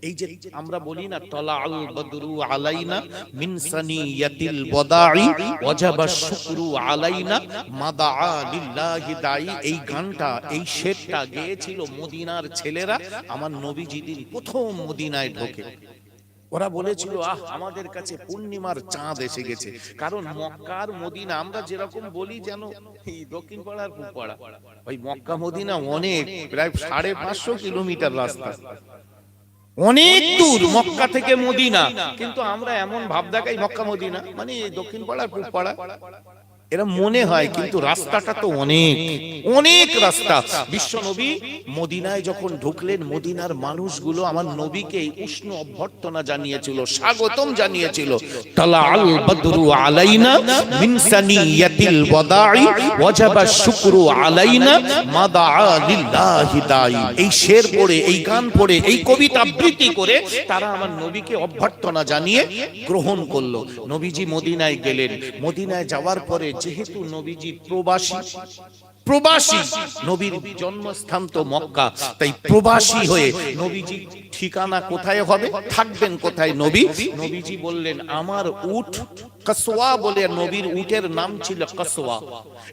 এই যে আমরা বলি না তালাআল বদরু আলাইনা মিন সানিয়াতিল বদাই ওয়াজাবা শুকরু আলাইনা মাদাআ লিল্লাহি দাই, এই গানটা, এই শেরটা গেয়েছিল মদিনার ছেলেরা আমার নবীজি দিন প্রথম মদিনায় ঢোকে। ওরা বলেছিল আমাদের কাছে পূর্ণিমার চাঁদ এসে গেছে। কারণ মক্কার মদিনা আমরা যেরকম বলি যেন এই দক্ষিণ পাড়ার পূব পাড়া, ওই মক্কা মদিনা অনেক, প্রায় 550 কিলোমিটার রাস্তা, অনেক দূর মক্কা থেকে মদিনা। কিন্তু আমরা এমন ভাব দেখাই মক্কা মদিনা মানে দক্ষিণ পাড়ার পূব পাড়া, এরা মনে হয়, কিন্তু রাস্তাটা তো অনেক অনেক রাস্তা। বিশ্ব নবী মদিনায় যখন ঢুকলেন, মদিনার মানুষগুলো আমার নবীকে উষ্ণ অভ্যর্থনা জানিয়েছিল, স্বাগতম জানিয়েছিল। তালাআল বদরু আলাইনা মিন সানিয়াতিল ওয়াদাই ওয়াজাবা শুকরু আলাইনা মাদাআ লিল্লাহি দাই। এই শের পড়ে, এই গান পড়ে, এই কবিতা আবৃত্তি করে তারা আমার নবীকে অভ্যর্থনা জানিয়ে গ্রহণ করলো। নবীজি মদিনায় গেলেন। মদিনায় যাওয়ার পরে যেহেতু নবীজি প্রবাসী, নবীর জন্মস্থান তো মক্কা, তাই প্রবাসী হয়ে নবীজি ঠিকানা কোথায় হবে, থাকবেন কোথায় নবীজি বললেন আমার উট কসওয়া বলে, নবীর উটের নাম ছিল কসওয়া।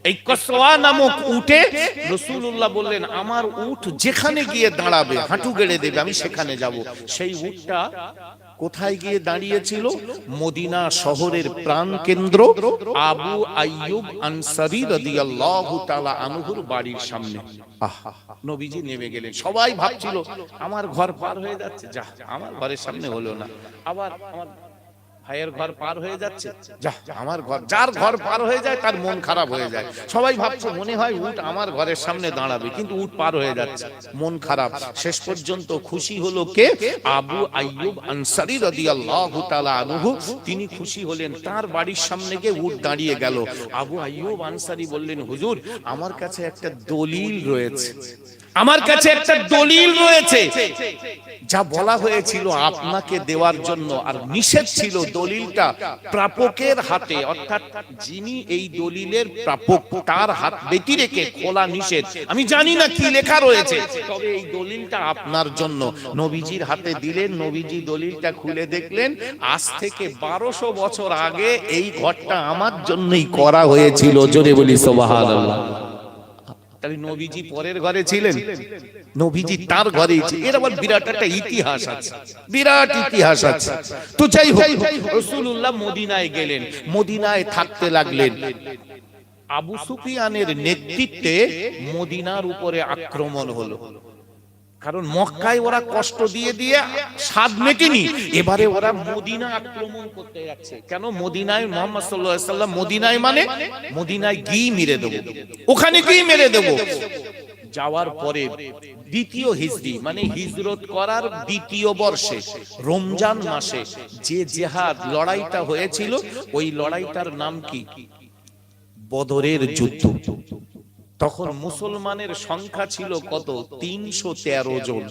এই কসওয়া নামক উটে রাসূলুল্লাহ বললেন আমার উট যেখানে গিয়ে দাঁড়াবে, হাঁটু গেড়ে দেবে, আমি সেখানে যাব। সেই উটটা কোথায় গিয়ে দাঁড়িয়েছিল? মদিনা শহরের প্রাণ কেন্দ্র আবু আইয়ুব আনসারী রাদিয়াল্লাহু তাআলা আনহুর বাড়ির সামনে। নবীজি নেমে গেলেন। সবাই ভাবছিল আমার ঘর পার হয়ে যাচ্ছে, যা আমার ঘরের সামনে হলো না, আবার আমার ভাইয়ের ঘর পার হয়ে যাচ্ছে, যা আমার ঘর, যার ঘর পার হয়ে যায় তার মন খারাপ হয়ে যায়। সবাই ভাবছে মনে হয় উট আমার ঘরের সামনে দাঁড়াবে, কিন্তু উট পার হয়ে যাচ্ছে, মন খারাপ। শেষ পর্যন্ত খুশি হলো কে? আবু আইয়ুব আনসারী রাদিয়াল্লাহু তাআলা আনহু। তিনি খুশি হলেন, তার বাড়ির সামনে গিয়ে উট দাঁড়িয়ে গেল। আবু আইয়ুব আনসারী বললেন হুজুর আমার কাছে একটা দলিল রয়েছে, আমার কাছে একটা দলিল রয়েছে, যা বলা হয়েছিল আপনাকে দেওয়ার জন্য আর নিষেধ ছিল দলিলটা প্রাপকের হাতে, অর্থাৎ যিনি এই দলিলের প্রাপক তার হাত ব্যতি রেখে খোলা নিষেধ। আমি জানি না কি লেখা রয়েছে, তবে এই দলিলটা আপনার জন্য। নবীজির হাতে দিলেন। নবীজি দলিলটা খুলে দেখলেন আজ থেকে 1200 বছর আগে এই ঘরটা আমার জন্যই করা হয়েছিল। জোরে বলি সুবহানাল্লাহ। তাহলে নবীজি পরের ঘরে ছিলেন, নবীজি তার ঘরেই ছিলেন। এর আবার বিরাট একটা ইতিহাস আছে, বিরাট ইতিহাস আছে। তো যাই হোক, রাসূলুল্লাহ মদিনায় গেলেন, মদিনায় থাকতে লাগলেন। আবু সুফিয়ানের নেতৃত্বে মদিনার উপরে আক্রমণ হলো। কারণ মক্কায় ওরা কষ্ট দিয়ে দিয়ে স্বাদ মেটেনি, এবারে ওরা মদিনা আক্রমণ করতে যাচ্ছে। কেন? মদিনায় মুহাম্মদ সাল্লাল্লাহু আলাইহি ওয়াসাল্লাম, মদিনায় মানে মদিনায় গিয়ে মেরে দেব, ওখানে গিয়ে মেরে দেব। যাওয়ার পরে দ্বিতীয় হিজরি মানে হিজরত করার দ্বিতীয় বর্ষে রমজান মাসে যে জিহাদ লড়াইটা হয়েছিল, ওই লড়াইটার নাম কি? বদরের যুদ্ধ। তখন মুসলমানের সংখ্যা ছিল কত? 313 জন,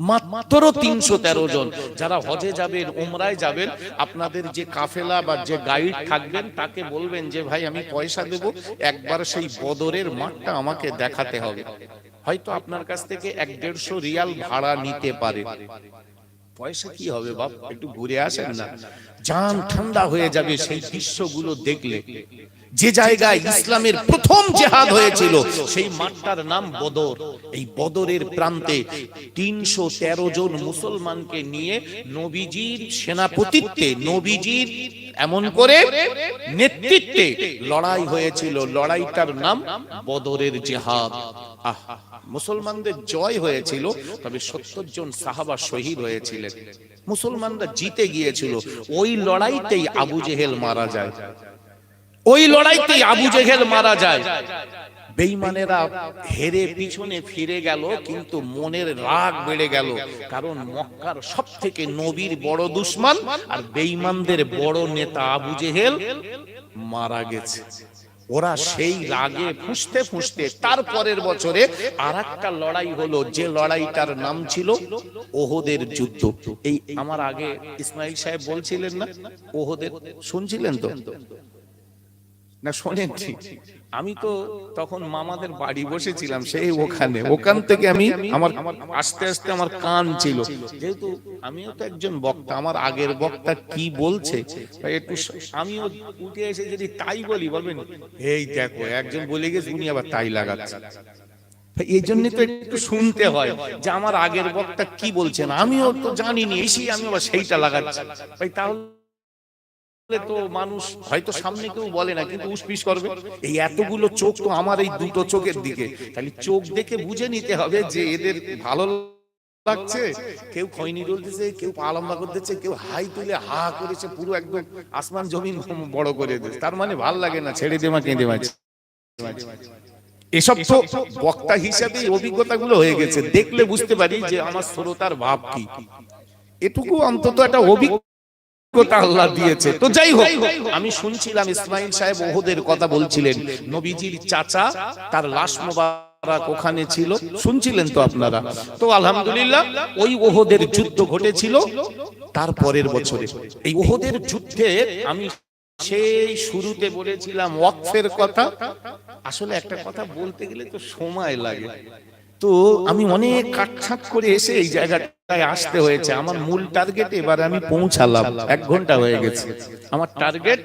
মাত্র 313 জন। যারা হজে যাবেন, উমরায় যাবেন, আপনাদের যে কাফেলা বা যে গাইড থাকবেন তাকে বলবেন যে ভাই আমি পয়সা দেব, একবার সেই বদরের মাঠটা আমাকে দেখাতে হবে। হয়তো আপনার কাছ থেকে 150 রিয়াল ভাড়া নিতে পারে। পয়সা কি হবে বাপ, একটু ঘুরে আসেন না, জান ঠান্ডা হয়ে যাবে সেই দৃশ্যগুলো দেখলে। যে জায়গায় ইসলামের প্রথম জিহাদ হয়েছিল সেই মাঠটার নাম বদর। এই বদরের প্রান্তে 313 জন মুসলমানকে নিয়ে নবীজির সেনাপতিত্বে, নবীজির এমন করে নেতৃত্বে লড়াই হয়েছিল। লড়াইটার নাম বদরের জিহাদ। মুসলমানদের জয় হয়েছিল, তবে 70 জন সাহাবা শহীদ হয়েছিলেন। মুসলমানরা জিতে গিয়েছিল। ওই লড়াইতেই আবু জেহেল মারা যায়, ওই লড়াইতেই আবু জেহেল মারা যায়। বেঈমানেরা হেরে পিছনে ফিরে গেল, কিন্তু মনের রাগ বেড়ে গেল। কারণ মক্কার সবথেকে নবীর বড় দুশমন আর বেঈমানদের বড় নেতা আবু জেহেল মারা গেছে। ওরা সেই রাগে ফুঁসতে ফুঁসতে তার পরের বছরে আরেকটা লড়াই হলো, যে লড়াইটার নাম ছিল ওহদের যুদ্ধ। এই আমার আগে ইসমাইল সাহেব বলছিলেন না ওহদের, শুনছিলেন তো? না শোনেন ঠিক, আমি তো তখন মামাদের বাড়ি বসেছিলাম সেই ওখান থেকে আমি আমার আস্তে আস্তে আমার কান ছিল, যেহেতু আমিও তো একজন বক্তা, আমার আগের বক্তা কি বলছে একটু আমিও উঠে এসে যদি তাই বলি, বলবেন এই দেখো একজন বলে গেছে উনি আবার তাই লাগাচ্ছে। এই জন্য তো একটু শুনতে হয় যে আমার আগের বক্তা কি বলছেন, আমিও তো জানিনি এসেই আমি আবার সেইটা লাগাচ্ছি ভাই। তাহলে তো মানুষ হয়তো সামনে কেউ বলে না কিন্তু উসপিস করবে। এই এতগুলো চোখ তো আমার এই দুটো চোখের দিকে, তাহলে চোখ দেখে বুঝে নিতে হবে যে এদের ভালো লাগছে। কেউ খৈনি ডলতেছে, কেউ পা লম্বা করতেছে, কেউ হাই তুলে হা করেছে, পুরো একদম আসমান জমিন বড় করে দিয়েছে, তার মানে ভাল লাগে না, ছেড়ে দেমা কেঁদে মাঝে। এসব তো বক্তা হিসাবে অভিজ্ঞতাগুলো হয়ে গেছে, দেখলে বুঝতে পারি যে আমার শ্রোতার ভাব কি। এটুকু অন্তত একটা অভিজ্ঞতা আল্লাহ দিয়েছে। তো যাই হোক, আমি শুনছিলাম ইসমাইল সাহেব ওহদের কথা বলছিলেন, নবীজির চাচা তার লাশ মোবারক ওখানে ছিল, শুনছিলেন তো আপনারা। তো আলহামদুলিল্লাহ ওই ওহদের যুদ্ধ ঘটেছিল তার পরের বছরে। এই ওহদের যুদ্ধে আমি সেই শুরুতে বলেছিলাম ওয়াকফের কথা। আসলে একটা কথা বলতে গেলে তো সময় লাগে, তো আমি অনেক কাটছাট করে এসে এই জায়গাটায় আসতে হয়েছে। আমার মূল টার্গেট এবার আমি পৌঁছালাম, 1 ঘন্টা হয়ে গেছে। আমার টার্গেট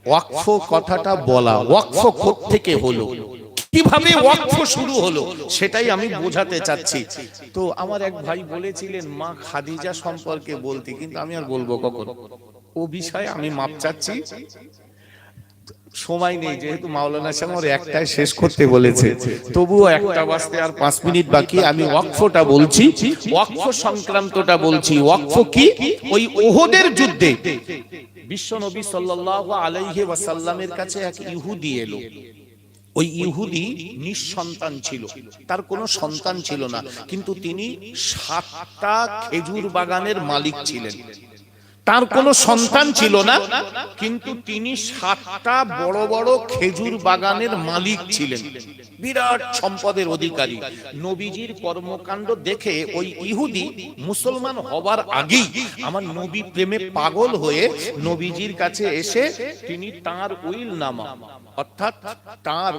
ওয়াকফ কথাটা বলা, ওয়াকফ কোত্থেকে হলো, কিভাবে ওয়াকফ শুরু হলো, সেটাই আমি বোঝাতে চাচ্ছি। তো আমার এক ভাই বলেছিলেন মা খাদিজা সম্পর্কে বলতে, কিন্তু আমি আর বলবো কখন, ও বিষয়ে আমি মাপ চাচ্ছি, সময় নেই, যেহেতু মাওলানা সাহেব আমার একটাই শেষ করতে বলেছে, তবুও 1টা বাজতে আর 5 মিনিট বাকি। আমি ওয়াকফটা বলছি, ওয়াকফ সংক্রান্তটা বলছি। ওয়াকফ কি? ওই ওহদের যুদ্ধে বিশ্ব নবী সাল্লাল্লাহু আলাইহি ওয়াসাল্লামের কাছে এক ইহুদি এলো। ওই ইহুদি নিঃসন্তান ছিল, তার কোনো সন্তান ছিল না, কিন্তু তিনি 7টা খেজুর বাগানের মালিক ছিলেন। তার কোনো সন্তান ছিল না, কিন্তু তিনি 7টা বড় বড় খেজুর বাগানের মালিক ছিলেন, বিরাট সম্পদের অধিকারী। নবীজির কর্মকাণ্ড দেখে ওই ইহুদি মুসলমান হবার আগেই আমার নবী প্রেমে পাগল হয়ে নবীজির কাছে এসে তিনি তার উইল নামা, অর্থাৎ তার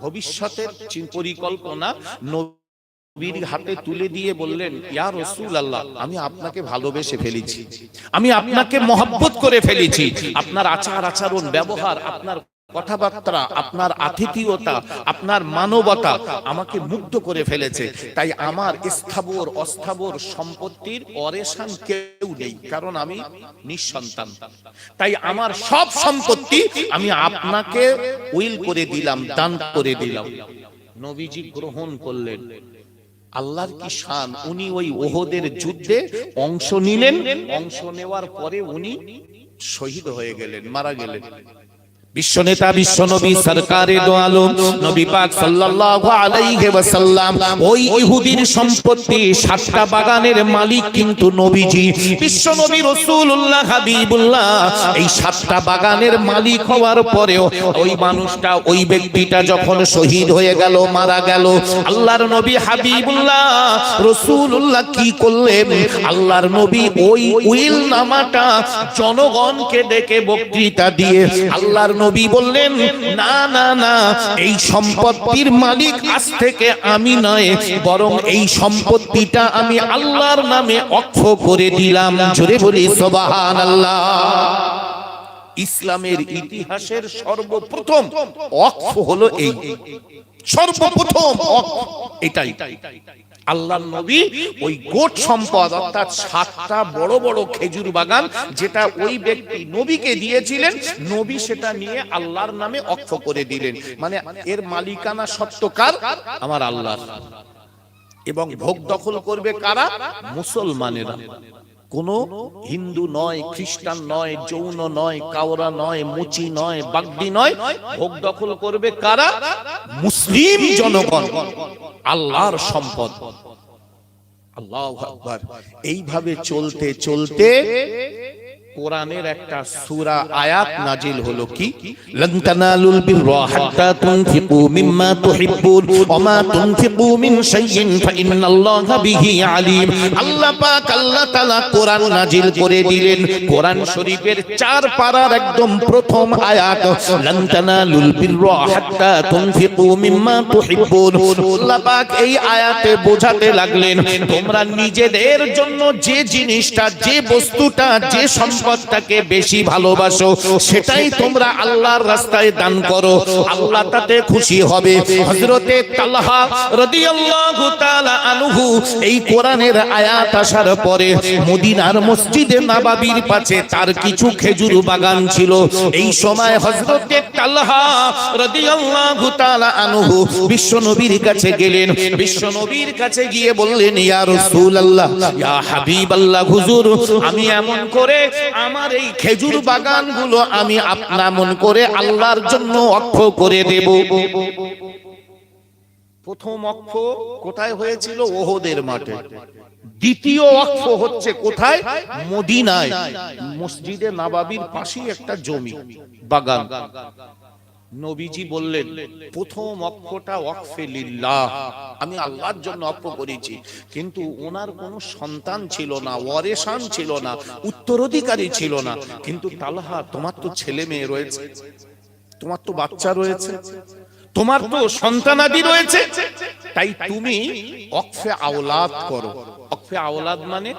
ভবিষ্যতের পরিকল্পনা নবীর হাতে তুলে দিয়ে বললেন, ইয়া রাসূলুল্লাহ, আমি আপনাকে ভালোবেসে ফেলেছি, আমি আপনাকে মহব্বত করে ফেলেছি। আপনার আচার আচরণ ব্যবহার, আপনার কথাবার্তা, আপনার আতিথেয়তা, আপনার মানবতা আমাকে মুগ্ধ করে ফেলেছে। তাই আমার স্থাবর অস্থাবর সম্পত্তির অরেশান কেউ নেই, কারণ আমি নিঃসন্তান। তাই আমার সব সম্পত্তি আমি আপনাকে উইল করে দিলাম, দান করে দিলাম। নবীজি গ্রহণ করলেন। আল্লাহর কি শান, উনি ওই ওহদের যুদ্ধে অংশ নিলেন, অংশ নেওয়ার পরে উনি শহীদ হয়ে গেলেন, মারা গেলেন। বিশ্বনেতা বিশ্বনবী সরকারে দো আলম নবী পাক সাল্লাল্লাহু আলাইহি ওয়াসাল্লাম ওই ইহুদির সম্পত্তি 7টা বাগানের মালিক কিন্তু নবীজি বিশ্বনবী রাসূলুল্লাহ হাবিবুল্লাহ এই 7টা বাগানের মালিক হওয়ার পরেও ওই মানুষটা, ওই ব্যক্তিটা যখন শহীদ হয়ে গেল, মারা গেল, আল্লাহর নবী হাবিবুল্লাহ রাসূলুল্লাহ কি করলেন? আল্লাহর নবী ওই উইল নামাটা জনগণকে ডেকে বক্তৃতা দিয়ে আল্লাহর নবী বললেন, না না না, এই সম্পত্তির মালিক আজ থেকে আমি নয়, বরং এই সম্পত্তিটা আমি আল্লাহর নামে ওয়াকফ করে দিলাম। জোরে বলি সুবহানাল্লাহ। ইসলামের ইতিহাসের সর্বপ্রথম ওয়াকফ হলো এই, সর্বপ্রথম ওয়াকফ এটাই। আল্লাহর নবী ওই গোট সম্পদ, অর্থাৎ 7টা বড় বড় খেজুর বাগান যেটা ওই ব্যক্তি নবীকে দিয়েছিলেন, নবী সেটা নিয়ে আল্লাহর নামে ওয়াকফ করে দিলেন। মানে এর মালিকানা সত্ত্বকার আমার আল্লাহ, এবং ভোগ দখল করবে কারা? মুসলমানেরা। কোন হিন্দু নয়, খ্রিস্টান নয়, জৈন নয়, কাওরা নয়, মুচি নয়, বাগদি নয়। ভোগ দখল করবে কারা? মুসলিম জনগণ, আল্লাহর সম্পদ। আল্লাহু আকবার। এইভাবে চলতে চলতে কোরআনের একটা সূরা আয়াত নাজিল হলো কি, লান তানালুল বিররা হাত্তা তুনফিকু মিম্মা তুহিব্বুন ওয়া মা তুনফিকু মিন শাইইন ফাইন্নাল্লাহা বিহি আলিম। আল্লাহ পাক আল্লাহ তাআলা কোরআন নাজিল করে দিলেন। কোরআন শরীফের 4 পারার একদম প্রথম আয়াত, লান তানালুল বিররা হাত্তা তুনফিকু মিম্মা তুহিব্বুন। আল্লাহ পাক এই আয়াতে বোঝাতে লাগলেন, তোমরা নিজেদের জন্য যে জিনিসটা, যে বস্তুটা, যে সম্পদটাকে বেশি ভালোবাসো সেটাই তোমরা আল্লাহর রাস্তায় দান করো, আল্লাহ তাতে খুশি হবে। হযরতে তালহা রাদিয়াল্লাহু তাআলা আনহু এই কোরআনের আয়াত আসার পরে মদিনার মসজিদে নববীর পাশে তার কিছু খেজুর বাগান ছিল। এই সময় হযরতে তালহা রাদিয়াল্লাহু তাআলা আনহু বিশ্বনবীর কাছে গেলেন। বিশ্বনবীর কাছে গিয়ে বললেন, ইয়া রাসূলুল্লাহ, ইয়া হাবিবাল্লাহ, হুজুর আমি এমন করে আমার এই খেজুর বাগানগুলো আমি আপনা মন করে আল্লাহর জন্য ওয়াকফ করে দেব। প্রথম ওয়াকফ কোথায় হয়েছিল? ওহদের মাঠে। দ্বিতীয় ওয়াকফ হচ্ছে কোথায়? মদিনায় মসজিদে নববীর পাশেই একটা জমি বাগান। নবীজি বললেন, প্রথম ওয়াকফটা ওয়াকফে লিল্লাহ, আমি আল্লাহর জন্য ওয়াকফ করেছি। কিন্তু ওনার কোনো সন্তান ছিল না, ওয়ারেসান ছিল না, উত্তরাধিকারী ছিল না। কিন্তু তালহা, তোমার তো ছেলে মেয়ে রয়েছে, তোমার তো বাচ্চা রয়েছে, তোমার তো সন্তানাদি রয়েছে, তাই তুমি ওয়াকফে আওলাদ করো। ওয়াকফে আওলাদ মানে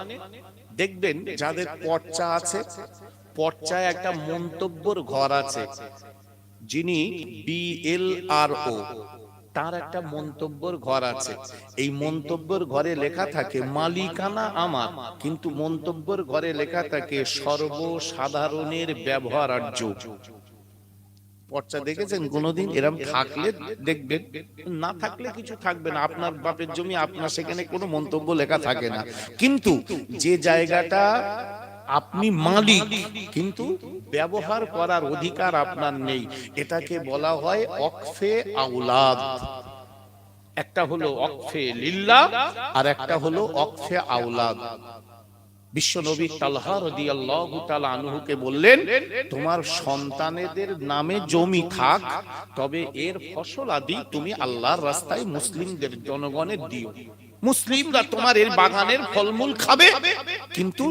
দেখবেন যাদের পর্চা আছে, পর্চায় একটা মন্তব্যর ঘর আছে, যিনি BLRO, তার একটা মন্তব্যর ঘর আছে। এই মন্তব্যর ঘরে লেখা থাকে মালিকানা আমার, কিন্তু মন্তব্যর ঘরে লেখা থাকে সর্বসাধারণের ব্যবহারার্য। পর্চা দেখেছেন কোনোদিন? এরকম থাকলে দেখবেন, না থাকলে কিছু থাকবে না। আপনার বাপের জমি, আপনার সেখানে কোনো মন্তব্য লেখা থাকে না। কিন্তু যে জায়গাটা আপনি মালিক কিন্তু ব্যবহার করার অধিকার আপনার নেই, এটাকে বলা হয় ওয়াকফে আওলাদ। একটা হলো ওয়াকফে লিল্লাহ আর একটা হলো ওয়াকফে আওলাদ। বিশ্বনবী তালহা রাদিয়াল্লাহু তাআলা আনহুকে বললেন, তোমার সন্তানেদের নামে জমি থাক, তবে এর ফসল আদি তুমি আল্লাহর রাস্তায় মুসলিমদের জনগণের দিও। মুসলিমরা তোমার এর বাগানের ফলমূল খাবে, কিন্তু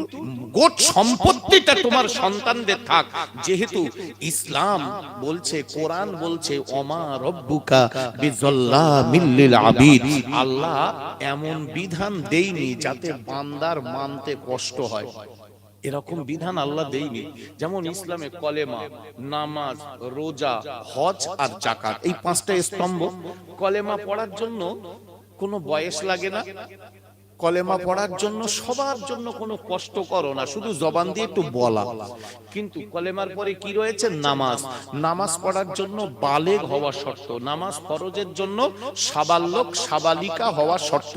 গোট সম্পত্তিটা তোমার সন্তানদের থাক। যেহেতু ইসলাম বলছে, কোরআন বলছে, ওমা রব্বুকা বিযাল্লামিল লিল আবিদ, আল্লাহ এমন বিধান দেয়নি যাতে বান্দার মানতে কষ্ট হয়। এরকম বিধান আল্লাহ দেয়নি। যেমন ইসলামে কলেমা, নামাজ, রোজা, হজ আর যাকাত, এই 5টা স্তম্ভ। কলেমা পড়ার জন্য কোনো বয়স লাগে না, কলেমা পড়ার জন্য সবার জন্য কোনো কষ্ট করো না, শুধু জবান দিয়ে একটু বলা। কিন্তু কলেমার পরে কি রয়েছে? নামাজ। নামাজ পড়ার জন্য বালেগ হওয়া শর্ত, নামাজ ফরজের জন্য সাবালক সাবালিকা হওয়া শর্ত।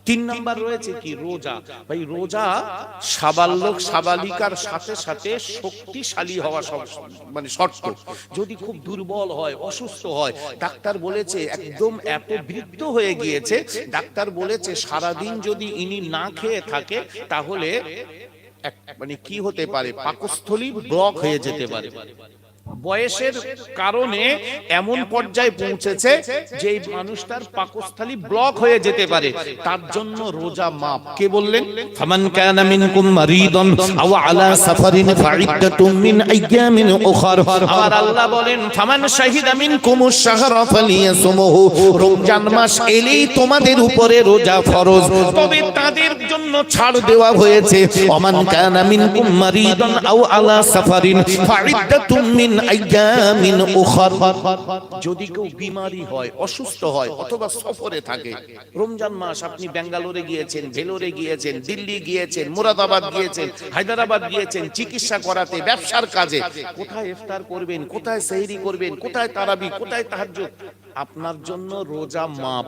3 নাম্বার রয়েছে কি? রোজা। ভাই রোজা সাবালক সাবালিকার সাথে সাথে শক্তিশালী হওয়া মানে শর্ত। যদি খুব দুর্বল হয়, অসুস্থ হয়, ডাক্তার বলেছে একদম এত বৃদ্ধ হয়ে গিয়েছে, ডাক্তার বলেছে সারাদিন যদি ইনি না খেয়ে থাকে তাহলে মানে কি হতে পারে? পাকস্থলী ব্লক হয়ে যেতে পারে। বয়সের কারণে এমন পর্যায়ে পৌঁছেছে যে এই মানুষটার পাকস্থলী ব্লক হয়ে যেতে পারে, তার জন্য রোজা মাফ। কে বললেন? ফামান কানা মিনকুম মারিদান আও আলা সাফারিন ফাইদ্দাতুম মিন আইয়ামিন উখর। আর আল্লাহ বলেন, ফামান শাহিদা মিনকুমুশ শাহরা ফালিয়াসুমহু, রমজান মাস এলেই তোমাদের উপরে রোজা ফরজ, তবে তাদের জন্য ছাড় দেওয়া হয়েছে। ওমান কানা মিনকুম মারিদান আও আলা সাফারিন ফাইদ্দাতুম মিন আইয়ামিন উখর। যদি কেউ বিমারি হয়, অসুস্থ হয়, অথবা সফরে থাকে, রমজান মাস আপনি বেঙ্গালোরে গিয়েছেন, ভেলোরে গিয়েছেন, দিল্লি গিয়েছেন, মুরাদাবাদ গিয়েছেন, হায়দ্রাবাদ গিয়েছেন চিকিৎসা করাতে, ব্যবসার কাজে, কোথায় ইফতার করবেন, কোথায় সেহরি করবেন, কোথায় তারাবি, কোথায় তাহাজ্জুদ, আপনার জন্য রোজা মাপ।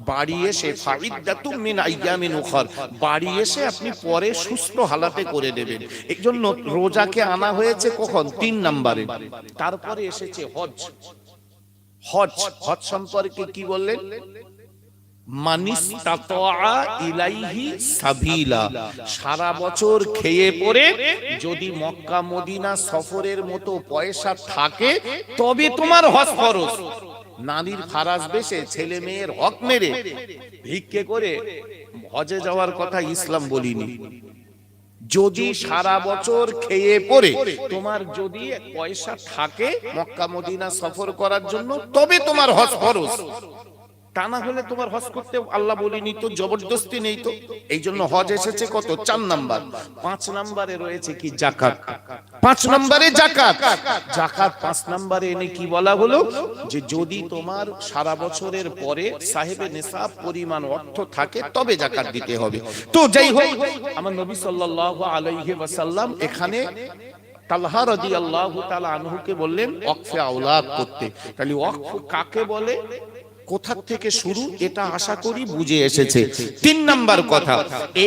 বাড়ি এসে ফাইদ্দাতুম মিন আইয়ামিন উখর, বাড়ি এসে আপনি পরে সুস্থ হালাতে করে দেবেন। এই জন্য রোজাকে আনা হয়েছে কখন? 3 নম্বরে। তারপরে এসেছে হজ। হজ, হজ সম্পর্কে কি বললেন? মানিস্তাতা ইলাইহি সাবিলা, সারা বছর খেয়ে পরে যদি মক্কা মদিনা সফরের মতো পয়সা থাকে তবে তোমার হজ ফরজ। নারীর ফারাজ বেশে ছেলে মেয়ের হক মেরে ভিক্ষে করে হজে যাওয়ার কথা ইসলাম বলিনি। যদি সারা বছর খেয়ে পরে তোমার যদি পয়সা থাকে মক্কা মদিনা সফর করার জন্য তবে তোমার হজ ফরজ। তা না হলে তোমার হজ করতে আল্লাহ বলিনি তো, জবরদস্তি নেই তো। এই জন্য হজ এসেছে কত? 4 নাম্বার। 5 নম্বরে রয়েছে কি? যাকাত। 5 নম্বরে যাকাত। যাকাত 5 নম্বরে এনে কি বলা হলো? যে যদি তোমার সারা বছরের পরে সাহেবে নেশাব পরিমাণ অর্থ থাকে তবে যাকাত দিতে হবে। তো যাই হোক, আমার নবী সাল্লাল্লাহু আলাইহি ওয়াসাল্লাম এখানে তালহা রাদিয়াল্লাহু তাআলা আনহুকে বললেন ওয়াকফে আওলাদ করতে। তাহলে ওয়াকফ কাকে বলে, কোথা থেকে শুরু, এটা আশা করি বুঝে এসেছে। 3 নাম্বার কথা,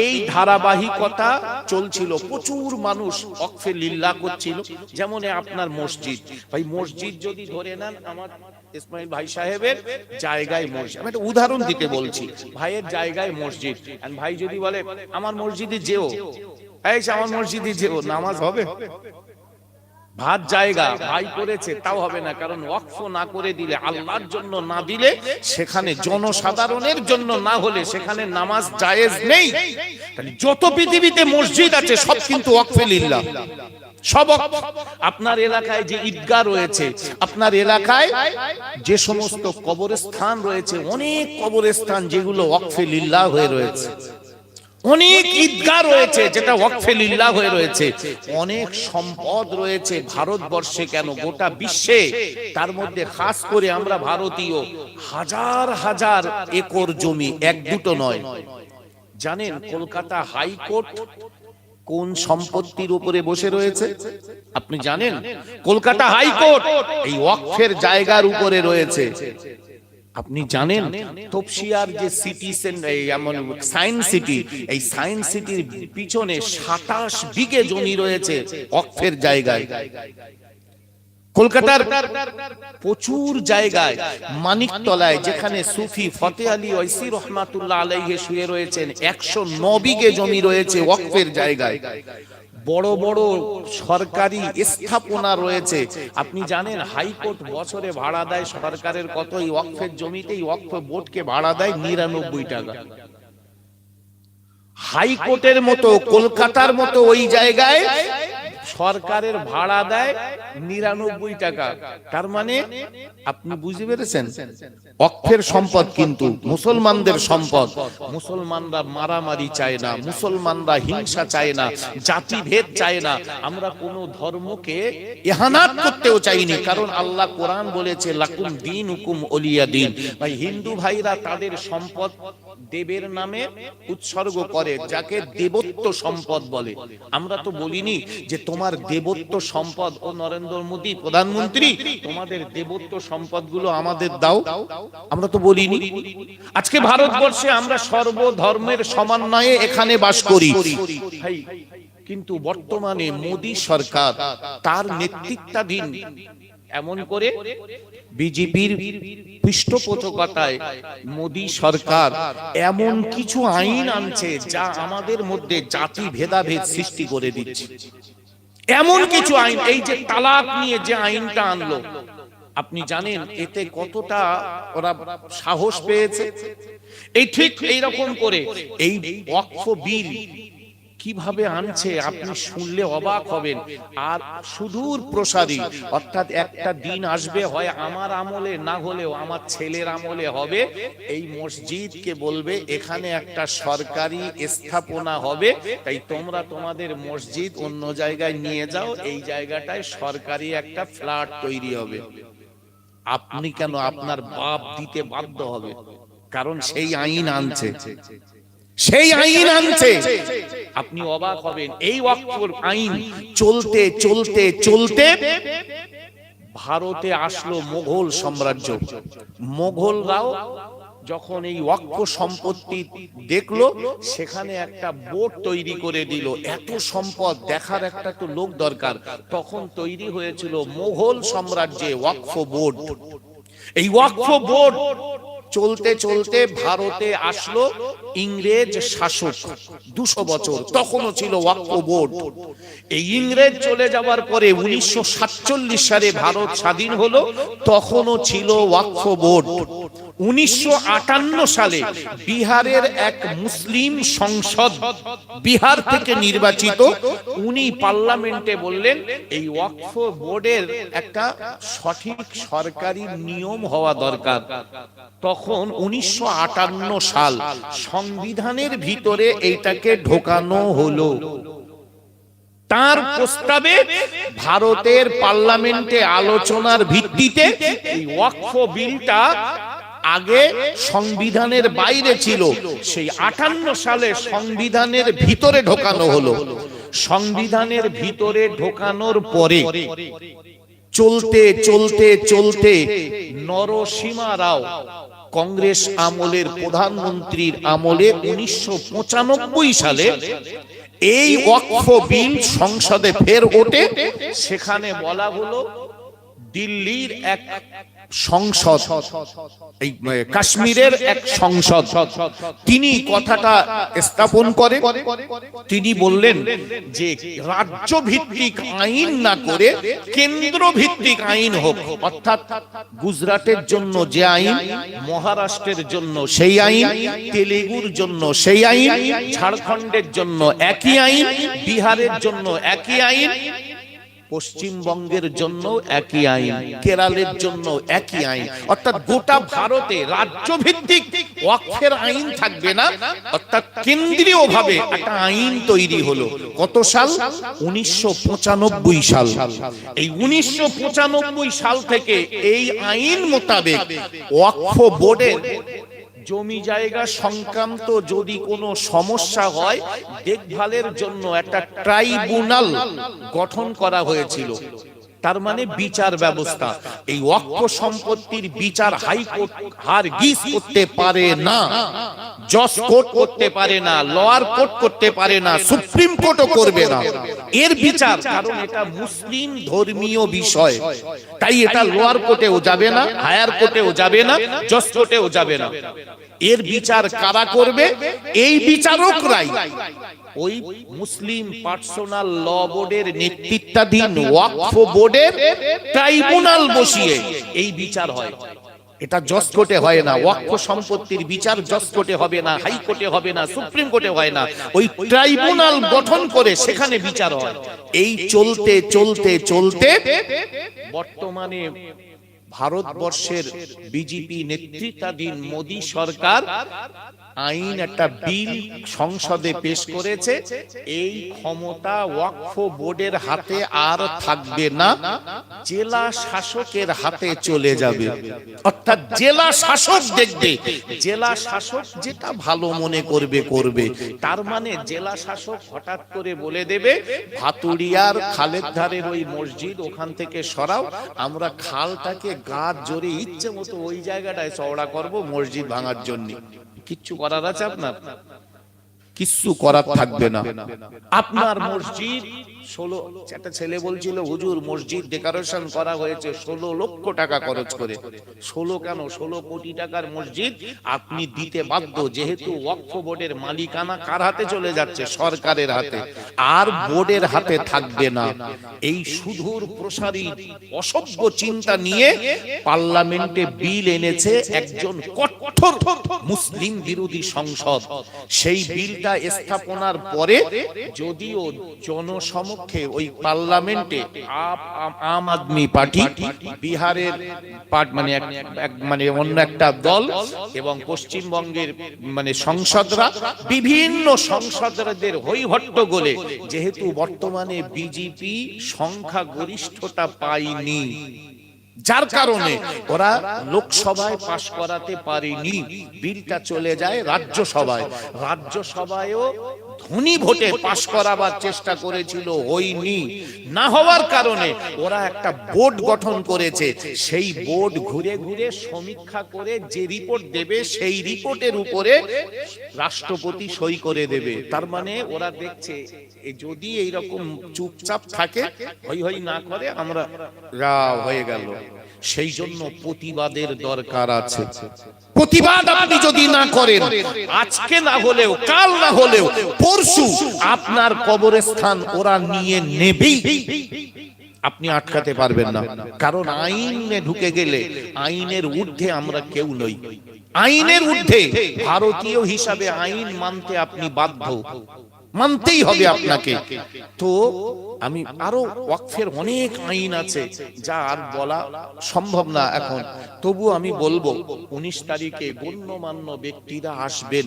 এই ধারাবাহিকতা চলছিল, প্রচুর মানুষ ওয়াকফে লিল্লাহ করছিল। যেমন আপনার মসজিদ, ভাই মসজিদ যদি ধরে নেন, আমার ইসমাইল ভাই সাহেবের জায়গায় মসজিদ, আমি একটা উদাহরণ দিতে বলছি, ভাইয়ের জায়গায় মসজিদ, আর ভাই যদি বলে আমার মসজিদে যেও, এই আমার মসজিদে যেও, নামাজ হবে? ভাত জায়গা ভাই করেছে তাও হবে না, কারণ ওয়াকফ না করে দিলে, আল্লাহর জন্য না দিলে, সেখানে জনসাধারণের জন্য না হলে সেখানে নামাজ জায়েজ নেই। যত পৃথিবীতে মসজিদ আছে সব কিন্তু ওয়াকফে লিল্লাহ, সব। আপনার এলাকায় যে ঈদগাহ রয়েছে, আপনার এলাকায় যে সমস্ত কবরস্থান রয়েছে, অনেক কবরস্থান যেগুলো ওয়াকফে লিল্লাহ হয়ে রয়েছে, অনেক ঈদগাহ রয়েছে যেটা ওয়াকফে লিল্লাহ হয়ে রয়েছে, অনেক সম্পদ রয়েছে ভারতবর্ষে, কেন গোটা বিশ্বে, তার মধ্যে খাস করে আমরা ভারতীয়, হাজার হাজার একর জমি, এক দুটো নয়। জানেন কলকাতা হাইকোর্ট কোন সম্পত্তির উপরে বসে রয়েছে? আপনি জানেন কলকাতা হাইকোর্ট এই ওয়াকফের জায়গার উপরে রয়েছে। আপনি জানেন তপসিয়ার যে সিটি সায়েন্স সিটি, এই সায়েন্স সিটির পিছনে 27 বিঘে জমি রয়েছে ওয়াকফের জায়গায়। কলকাতার প্রচুর জায়গায়, মানিকতলায় যেখানে সুফি ফতে আলী ঐসি রহমাতুল্লাহ আলাইহি শুয়ে রয়েছেন, 109 বিঘে জমি রয়েছে ওয়াকফের জায়গায়। বড় বড় সরকারি স্থাপনা রয়েছে। আপনি জানেন হাইকোর্ট বছরে ভাড়া দেয় সরকারের কত? এই ওয়াকফের জমিতে এই ওয়াকফ বোর্ডকে ভাড়া দেয় 99 টাকা। হাইকোর্টের মতো, কলকাতার মতো ওই জায়গায় সরকারের ভাড়া দেয় 99 টাকা। তার মানে আপনি বুঝতে পেরেছেন, ওয়াকফের সম্পদ কিন্তু মুসলমানদের সম্পদ। মুসলমানরা মারামারি চায় না, মুসলমানরা হিংসা চায় না, জাতিভেদ চায় না, আমরা কোন ধর্মকে ইহানাত করতেও চাইনি, কারণ আল্লাহ কোরআন বলেছে লাকুম দীনুকুম ওলিয়া দিন। ভাই হিন্দু ভাইরা তাদের সম্পদ দেবের নামে উৎসর্গ করে, যাকে দেবত্ব সম্পদ বলে। আমরা তো বলিনি যে তোমার দেবত্ব সম্পদ, ও নরেন্দ্র মোদী প্রধানমন্ত্রী তোমাদের দেবত্ব সম্পদগুলো আমাদের দাও, আমরা তো বলিনি। আজকে ভারতবর্ষে আমরা সর্বধর্মের সমন্বয়ে এখানে বাস করি, ভাই, কিন্তু বর্তমানে মোদী সরকার, তার নেতৃত্বাধীন এমন করে বিজেপির পৃষ্ঠপোষকতায় মোদী সরকার এমন কিছু আইন আনছে যা আমাদের মধ্যে জাতি ভেদাভেদ সৃষ্টি করে দিচ্ছে। এমন কিছু আইন, এই যে তালাক নিয়ে যে আইনটা আনলো, আপনি জানেন এতে কতটা ওরা সাহস পেয়েছে? এই ঠিক এইরকম করে এই ওয়াকফ বিল কিভাবে আনছে আপনি শুনলে অবাক হবেন। আর সুদূর প্রসারী, অর্থাৎ একটা দিন আসবে, হয় আমার আমলে না হলেও আমার ছেলের আমলে হবে, এই মসজিদকে বলবে এখানে একটা সরকারি স্থাপনা হবে, তাই তোমরা তোমাদের মসজিদ অন্য জায়গায় নিয়ে যাও, এই জায়গাটায় সরকারি একটা ফ্ল্যাট তৈরি হবে। আপনি কেন, আপনার বাপ দিতে বাধ্য হবে, কারণ সেই আইন আনছে, সেই আইন আনছে। আপনি অবাক হবেন, এই ওয়াকফ আইন চলতে চলতে চলতে ভারতে আসলো মোগল সাম্রাজ্য। মোগলরাও যখন এই ওয়াকফ সম্পত্তি দেখলো, সেখানে একটা বোর্ড তৈরি করে দিল। এত সম্পদ দেখার একটা তো লোক দরকার, তখন তৈরি হয়েছিল মোগল সাম্রাজ্যে ওয়াকফ বোর্ড। এই ওয়াকফ বোর্ড চলতে চলতে ভারতে আসলো ইংরেজ শাসক, 200 বছর তখনও ছিল ওয়াকফ বোর্ড। এই ইংরেজ চলে যাওয়ার পরে 1947 সালে ভারত স্বাধীন হলো, তখনও ছিল ওয়াকফ বোর্ড। 1958 সালে বিহারের এক মুসলিম সংসদ, বিহার থেকে নির্বাচিত, উনি পার্লামেন্টে বললেন এই ওয়াকফ বোর্ডের একটা সঠিক সরকারি নিয়ম হওয়া দরকার। তখন 1958 সাল সংবিধানের ভিতরে এইটাকে ঢোকানো হলো। তার প্রস্তাবে ভারতের পার্লামেন্টে আলোচনার ভিত্তিতে এই ওয়াকফ বিলটা আগে সংবিধানের বাইরে ছিল, সেই 58 সালে সংবিধানের ভিতরে ঢোকানো হলো। সংবিধানের ভিতরে ঢোকানোর পরে চলতে চলতে চলতে নরসিমা রাও কংগ্রেস আমলের প্রধানমন্ত্রীর আমলে 1995 সালে এই ওয়াকফ বিল সংসদে ফের ওঠে। সেখানে বলা হলো দিল্লির এক সংসদ, এই কাশ্মীরের এক সংসদ, তিনি কথাটা স্থাপন করে, তিনি বললেন যে রাজ্য ভিত্তিক আইন না করে কেন্দ্র ভিত্তিক আইন হোক। অর্থাৎ গুজরাটের জন্য যে আইন, মহারাষ্ট্রের জন্য সেই আইন, তেলেগুর জন্য সেই আইন, ঝাড়খণ্ডের জন্য একই আইন, বিহারের জন্য একই আইন, পশ্চিমবঙ্গের জন্য একই আইন, কেরালের জন্য একই আইন। অর্থাৎ গোটা ভারতে রাজ্য ভিত্তিক ওয়াকফের আইন থাকবে না, অর্থাৎ কেন্দ্রীয় ভাবে একটা আইন তৈরি হলো। কত সাল? 1995 সাল। এই 1995 সাল থেকে এই আইন মোতাবেক ওয়াকফ বোর্ডের জমি জায়গা সংক্রান্ত যদি কোনো সমস্যা হয়, দেখভালের জন্য একটা ট্রাইব্যুনাল গঠন করা হয়েছিল। তার মানে বিচার ব্যবস্থা। এই ওয়াকফ সম্পত্তির বিচার হাইকোর্ট হারগিজ করতে পারে না, জজ কোর্ট করতে পারে না, লোয়ার কোর্ট করতে পারে না, সুপ্রিম কোর্টও করবে না এর বিচার, কারণ এটা মুসলিম ধর্মীয় বিষয়। তাই এটা লোয়ার কোর্টেও যাবে না, হায়ার কোর্টেও যাবে না, জজ কোর্টেও যাবে না। এর বিচার কারা করবে? এই বিচারকরাই ওই মুসলিম পার্সোনাল ল বোর্ডের নেতৃত্বাধীন ওয়াকফ বোর্ডের ট্রাইব্যুনাল বসিয়ে এই বিচার হয়। এটা জজ কোর্টে হয় না। ওয়াকফ সম্পত্তির বিচার জজ কোর্টে হবে না, হাইকোর্টে হবে না, সুপ্রিম কোর্টে হয় না, ওই ট্রাইব্যুনাল গঠন করে সেখানে বিচার হয়। এই চলতে চলতে চলতে বর্তমানে ভারতবর্ষের বিজেপি নেতৃত্বাধীন মোদী সরকার আইন একটা বিল সংসদে পেশ করেছে। এই ক্ষমতা ওয়াকফ বোর্ডের হাতে আর থাকবে না, জেলা শাসকের হাতে চলে যাবে। অর্থাৎ জেলা শাসক দেখবে, জেলা শাসক যেটা ভালো মনে করবে করবে। তার মানে জেলা শাসক হঠাৎ করে বলে দেবে ভাতুড়িয়ার খালের ধারের ওই মসজিদ ওখান থেকে সরাও, আমরা খালটাকে গাছ জোরে ইচ্ছে মতো ওই জায়গাটায় চওড়া করব মসজিদ ভাঙার জন্য। কিচ্ছু করার আছে আপনার? কিচ্ছু করার থাকবে না। আপনার মসজিদ 16, একটা ছেলে বলছিল হুজুর মসজিদ ডেকোরেশন করা হয়েছে 16 লক্ষ টাকা খরচ করে। 16 কেন, 16 কোটি টাকার মসজিদ আপনি দিতে বাধ্য, যেহেতু ওয়াকফ বোর্ডের মালিকানা কার হাতে চলে যাচ্ছে? সরকারের হাতে, আর বোর্ডের হাতে থাকবে না। এই সুদূর প্রসারী অসভ্য চিন্তা নিয়ে পার্লামেন্টে বিল এনেছে একজন কঠোর মুসলিম বিরোধী সংসদ। সেই বিলটা স্থাপনার পরে যদিও জনসমক্ষে ওই পার্লামেন্টে আম আদমি পার্টি, বিহারের মানে অন্য একটা দল, এবং পশ্চিমবঙ্গের মানে সংসদরা, বিভিন্ন সংসদদের হইহট্টগোলে, যেহেতু বর্তমানে বিজেপি সংখ্যাগরিষ্ঠতা পায়নি, যার কারণে ওরা লোকসভায় পাশ করাতে পারেনি, বিলটা চলে যায় রাজ্যসভায়। রাজ্যসভায়ও ধনী ভোটে পাশ করাবার চেষ্টা করেছিল, হয়নি। না হওয়ার কারণে ওরা একটা বোর্ড গঠন করেছে। সেই বোর্ড ঘুরে ঘুরে সমীক্ষা করে যে রিপোর্ট দেবে, সেই রিপোর্টের উপরে রাষ্ট্রপতি সই করে দেবে। তার মানে ওরা দেখছে যদি এইরকম চুপচাপ থাকে, হই হই না করে, আমরা হয়ে গেল। সেই জন্য প্রতিবাদের দরকার আছে। প্রতিবাদ আপনি যদি না করেন, আজকে না হলেও কাল না হলেও পরশু আপনার কবরস্থান ওরা নিয়ে নেবেই, আপনি আটকাতে পারবেন না। কারণ আইনে ঢুকে গেলে আইনের ঊর্ধ্বে আমরা কেউ নই। আইনের ঊর্ধ্বে ভারতীয় হিসাবে আইন মানতে আপনি বাধ্য, মানতেই হবে আপনাকে। তো আমি আরো ওয়াকফের অনেক আইন আছে যা আর বলা সম্ভব না এখন, তবু আমি বলবো 19 তারিখে গণ্যমান্য ব্যক্তিরা আসবেন।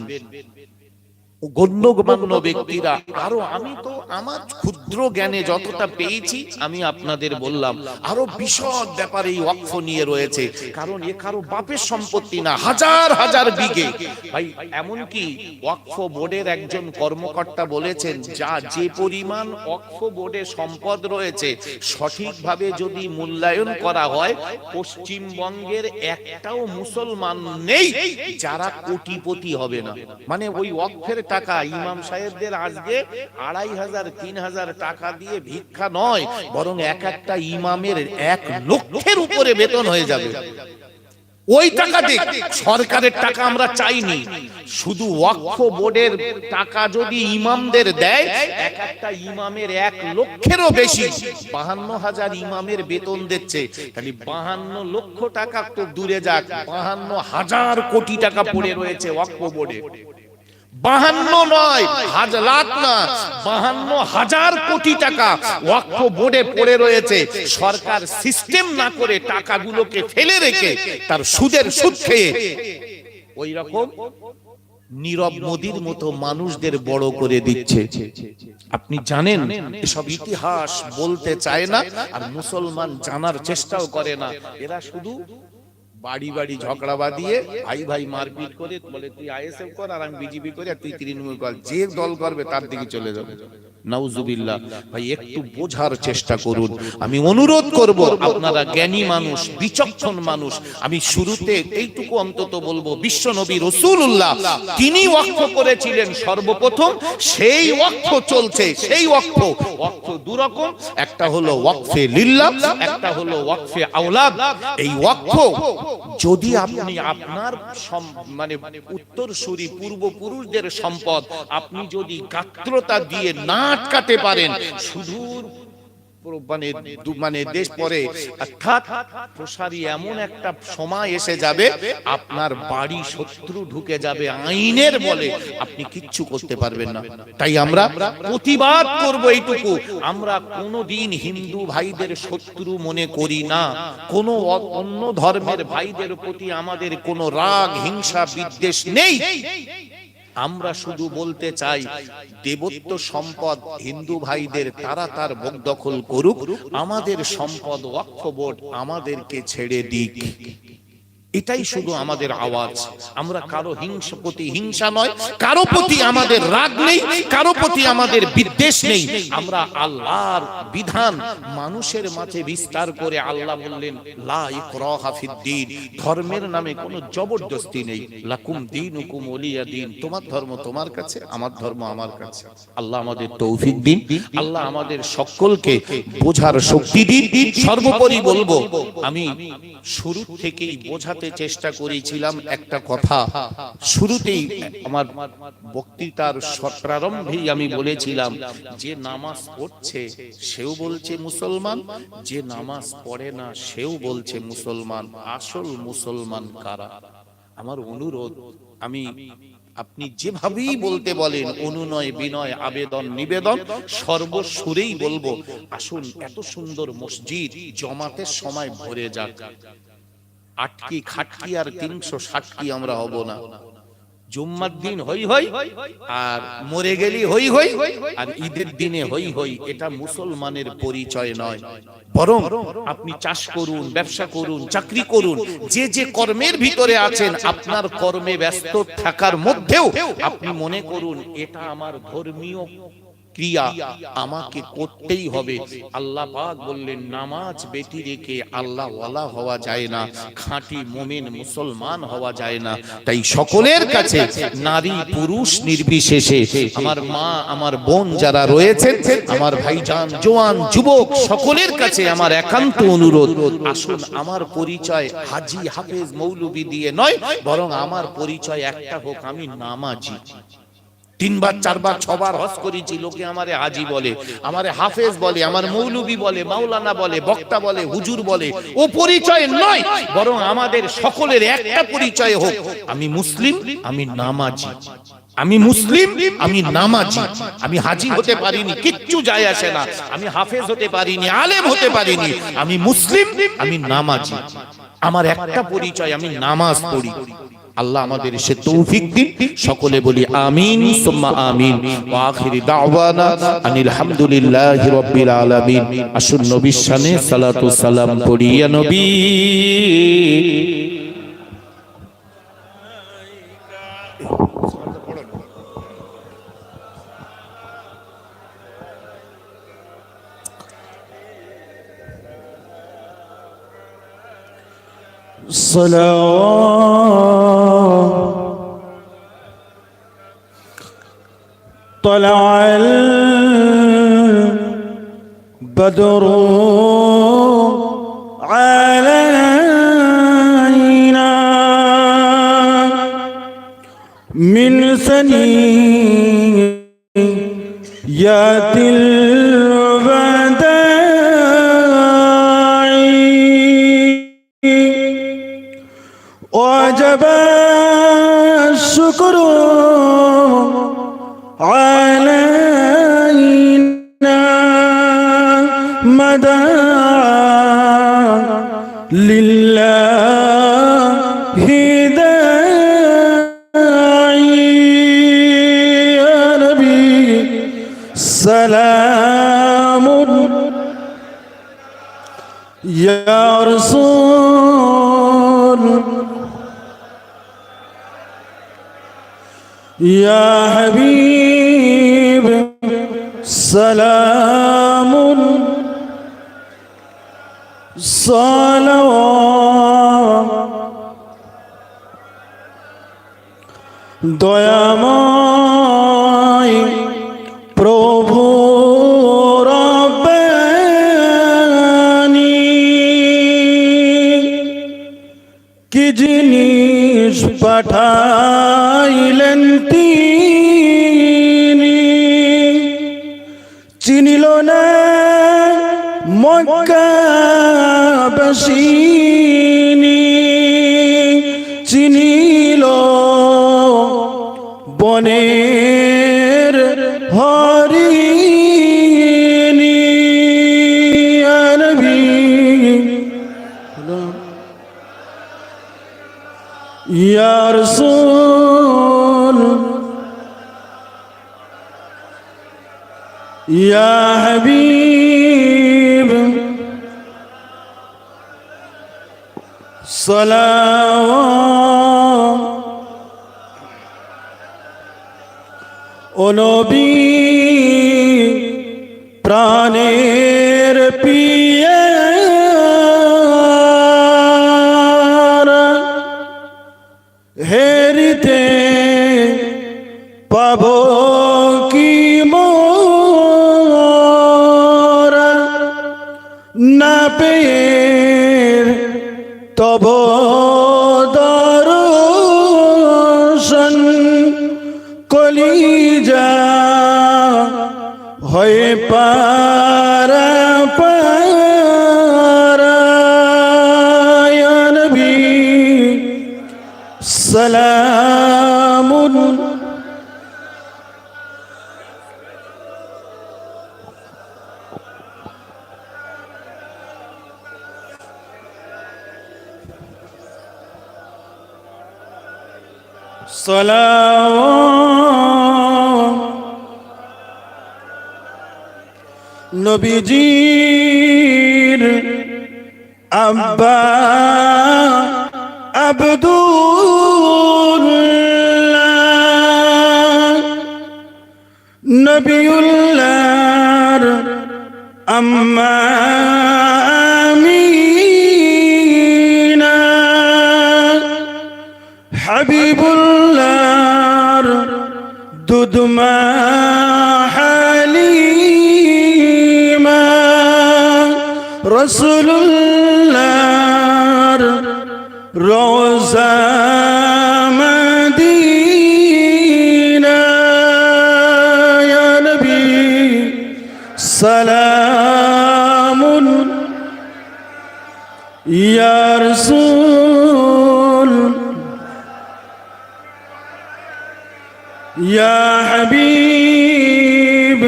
গণ্যমান্য ব্যক্তিরা আরো, আমি তো আমার ক্ষুদ্র জ্ঞানে যতটা পেয়েছি আমি আপনাদের বললাম, আরো বিশদ ব্যাপারে এই ওয়াকফ নিয়ে রয়েছে। কারণ এ কারো বাপের সম্পত্তি না, হাজার হাজার বিঘে। ভাই এমনকি ওয়াকফ বোর্ডের একজন কর্মকর্তা বলেছেন, যা যে পরিমাণ ওয়াকফ বোর্ডে সম্পদ রয়েছে সঠিকভাবে যদি মূল্যায়ন করা হয়, পশ্চিমবঙ্গের একটাও মুসলমান নেই যারা কোটিপতি হবে না। মানে ওই ওয়াকফের টাকা ইমাম সাহেবদের আজকে 2500 3000 টাকা দিয়ে ভিক্ষা নয়, বরং এক একটা ইমামের 1 লক্ষের উপরে বেতন হয়ে যাবে। ওই টাকা দিয়ে সরকারের টাকা আমরা চাইনি, শুধু ওয়াকফ বোর্ডের টাকা যদি ইমামদের দেয়, এক একটা ইমামের 1 লক্ষেরও বেশি, 52,000 ইমামের বেতন দিচ্ছে। খালি 52 লক্ষ টাকা তো দূরে যাক, 52,000 কোটি টাকা পড়ে রয়েছে ওয়াকফ বোর্ডে। 52 নয়, লাখ না, 52,000 কোটি টাকা ওয়াকফ বোর্ডে পড়ে রয়েছে। সরকার সিস্টেম না করে টাকাগুলোকে ফেলে রেখে তার সুদের সুদ খেয়ে ওই রকম নীরব মোদির মতো মানুষদের বড় করে দিচ্ছে। আপনি জানেন এসব ইতিহাস বলতে চায় না, আর মুসলমান জানার চেষ্টাও করে না। এরা শুধু বাড়ি বাড়ি ঝগড়া বাঁধিয়ে ভাই ভাই মারপিট করে বলে, তুই আইএসএফ কর আর আমি বিজেপি করি, আর তুই তৃণমূল কর, যে দল করবে তার দিকে চলে যাবে। নাউজুবিল্লাহ। ভাই একটু বোঝার চেষ্টা করুন। আমি অনুরোধ করব, আপনারা জ্ঞানী মানুষ, বিচক্ষণ মানুষ, আমি শুরুতে এইটুকু অন্তত বলবো, বিশ্ব নবী রাসূলুল্লাহ তিনি ওয়াকফ করেছিলেন সর্বপ্রথম, সেই ওয়াকফ চলছে। সেই ওয়াকফ দুরকম, একটা হলো ওয়াকফে লিল্লাহ, একটা হলো ওয়াকফে আওলাদ। এই ওয়াকফ যদি আপনি আপনার মানে উত্তরসূরি পূর্বপুরুষদের সম্পদ আপনি যদি গাত্রতা দিয়ে না আটকাতে পারেন, সুদূর মানে দেশ পরে অর্থাৎ প্রসারী এমন একটা সময় এসে যাবে, আপনার বাড়ি শত্রু ঢুকে যাবে আইনের বলে, আপনি কিচ্ছু করতে পারবেন না। তাই আমরা প্রতিবাদ করব এইটুকু, আমরা কোনোদিন হিন্দু ভাইদের শত্রু মনে করি না, কোনো অন্য ধর্মের ভাইদের প্রতি আমাদের কোনো রাগ হিংসা বিদ্বেষ নেই। আমরা শুধু বলতে চাই, দেবত্ব সম্পদ হিন্দু ভাইদের, তারা তার ভোগ দখল করুক, আমাদের সম্পদ ওয়াকফ বোর্ড আমাদেরকে ছেড়ে দিক। এটাই শুধু আমাদের আওয়াজ। আমরা কারো প্রতি হিংসা নয়, কারো প্রতি আমাদের রাগ নেই, কারো প্রতি আমাদের বিদ্বেষ নেই। আমরা আল্লাহর বিধান মানুষের মাঝে বিস্তার করে, আল্লাহ বললেন লা ইকরাহা ফিদ্দীন, ধর্মের নামে কোনো জবরদস্তি নেই। লাকুম দীনুকুম ওলিয়া দীন, তোমার ধর্ম তোমার কাছে, আমার ধর্ম আমার কাছে। আল্লাহ আমাদের তৌফিক দিন, আল্লাহ আমাদের সকলকে বোঝার শক্তি দিন। সর্বোপরি বলবো, আমি শুরু থেকেই বোঝাতে চেষ্টা করেছিলাম একটা কথা, শুরুতেই আমার বক্তৃতার প্রারম্ভেই আমি বলেছিলাম, যে নামাজ পড়ছে সেও বলছে মুসলমান, যে নামাজ পড়ে না সেও বলছে মুসলমান। আসল মুসলমান কারা? আমার অনুরোধ, আপনি যেভাবেই বলতে বলেন, অনুনয় বিনয় আবেদন নিবেদন সর্বসুরেই বলবো, আসুন এত সুন্দর মসজিদ জমাতের সময় ভরে যাক। আটকি খাটকি আর 360 আমরা হব না। জুম্মার দিন হই হই, আর মরে গেলি হই হই, আর ঈদের দিনে হই হই, এটা মুসলমানের পরিচয় নয়। বরং আপনি চাষ করুন, ব্যবসা করুন, চাকরি করুন, যে যে কর্মের ভিতরে আছেন, আপনার কর্মে ব্যস্ত থাকার মধ্যেও আপনি মনে করুন এটা আমার ধর্মীয় ক্রিয়া আমাকে করতেই হবে। আল্লাহ পাক বললেন নামাজ বেটি রেখে আল্লাহ ওয়ালা হওয়া যায় না, খাঁটি মুমিন মুসলমান হওয়া যায় না। তাই সকলের কাছে নারী পুরুষ নির্বিশেষে আমার মা আমার বোন যারা রয়েছেন, আমার ভাইজান জওয়ান যুবক সকলের কাছে আমার একান্ত অনুরোধ, আসুন আমার পরিচয় হাজী হাফেজ মৌলবী দিয়ে নয়, বরং আমার পরিচয় একটা হোক, আমি নামাজি। 3 বার 4 বার 6 বার হজ করেছি, লোকে আমারে হাজী বলে, আমারে হাফেজ বলে, আমার মৌলবী বলে, মাওলানা বলে, বক্তা বলে, হুজুর বলে। ও পরিচয় নয়, বরং আমাদের সকলের একটা পরিচয় হোক, আমি মুসলিম, আমি নামাজি। আমি মুসলিম, আমি নামাজি। আমি হাজী হতে পারিনি, কিচ্ছু যায় আসে না। আমি হাফেজ হতে পারিনি, আলেম হতে পারিনি, আমি মুসলিম, আমি নামাজি। আমার একটা পরিচয়, আমি নামাজ পড়ি। আল্লাহ আমাদের সে তৌফিক দিন। সকলে বলি আমিন সুম্মা আমিন। ওয়া আখিরি দাওয়ানা আনিল হামদুলিল্লাহি রাব্বিল আলামিন। আসুন নবীর শানে সালাতু সালাম পড়ি। ইয়া নবী طلع البدر علينا من ثنيات الوداع وجب الشكر علينا مدى لله داعي يا نبي سلام يا رسول يا حبيب سلام صلوات দয়াময় প্রভু রব্বানি কি জিনিস পাঠাইলেন তিনি, চিনিল না মক্কাবাসিনী, চিনিল বনের হরিণী। ইয়া নবী ইয়া রাসূল ইয়া হাবিব সালাম। ও নবী প্রাণের পিয়া হেরিতে পাব কি মোরা, না পেয়ে তব দর্শন কলিজা হয়ে পারা পারা। ইয়া নবী সালামুন সালাম নবীজির আব্বা আব্দুল্লাহ নবিউল্লাহর আম্মা আমিনা, হাবিবুল্লাহর দুধমা হালিমা, রাসূলুল্লাহর রওজা মদিনা, ইয়া নবী সালামুন, ইয়া রাসূল ইয়া হাবিব,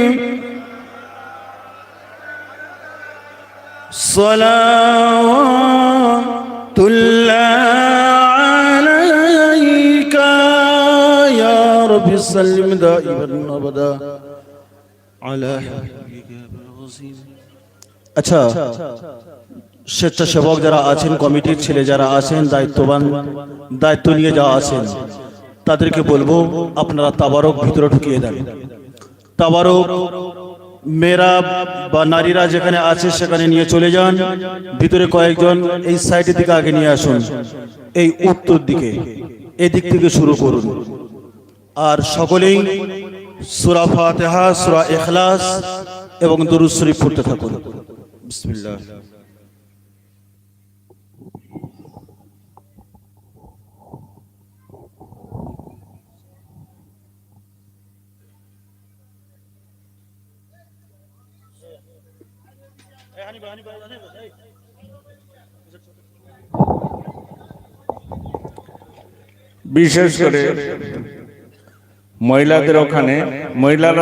সালাওয়াতুল্লাহ আলাইকা ইয়া রাব্বি সাল্লিম দাইমান আবাদা আলা হাবিবিকা আল-আযীম। আচ্ছা, স্বেচ্ছাসেবক যারা আছেন, কমিটির ছেলে যারা আছেন, দায়িত্ব নিয়ে যারা আছেন, তাদেরকে বলবো আপনারা তাবারক ভিতরে ঢুকিয়ে দেন। তাবারক মেয়েরা বা নারীরা যেখানে আছে সেখানে নিয়ে চলে যান। ভিতরে কয়েকজন এই সাইডের দিকে আগে নিয়ে আসুন, এই উত্তর দিকে, এদিক থেকে শুরু করুন। আর সকলেই সূরা ফাতিহা, সূরা ইখলাস এবং দুরূদ শরীফ পড়তে থাকুন। বিসমিল্লাহ। বিশেষ করে মহিলাদের ওখানে মহিলারা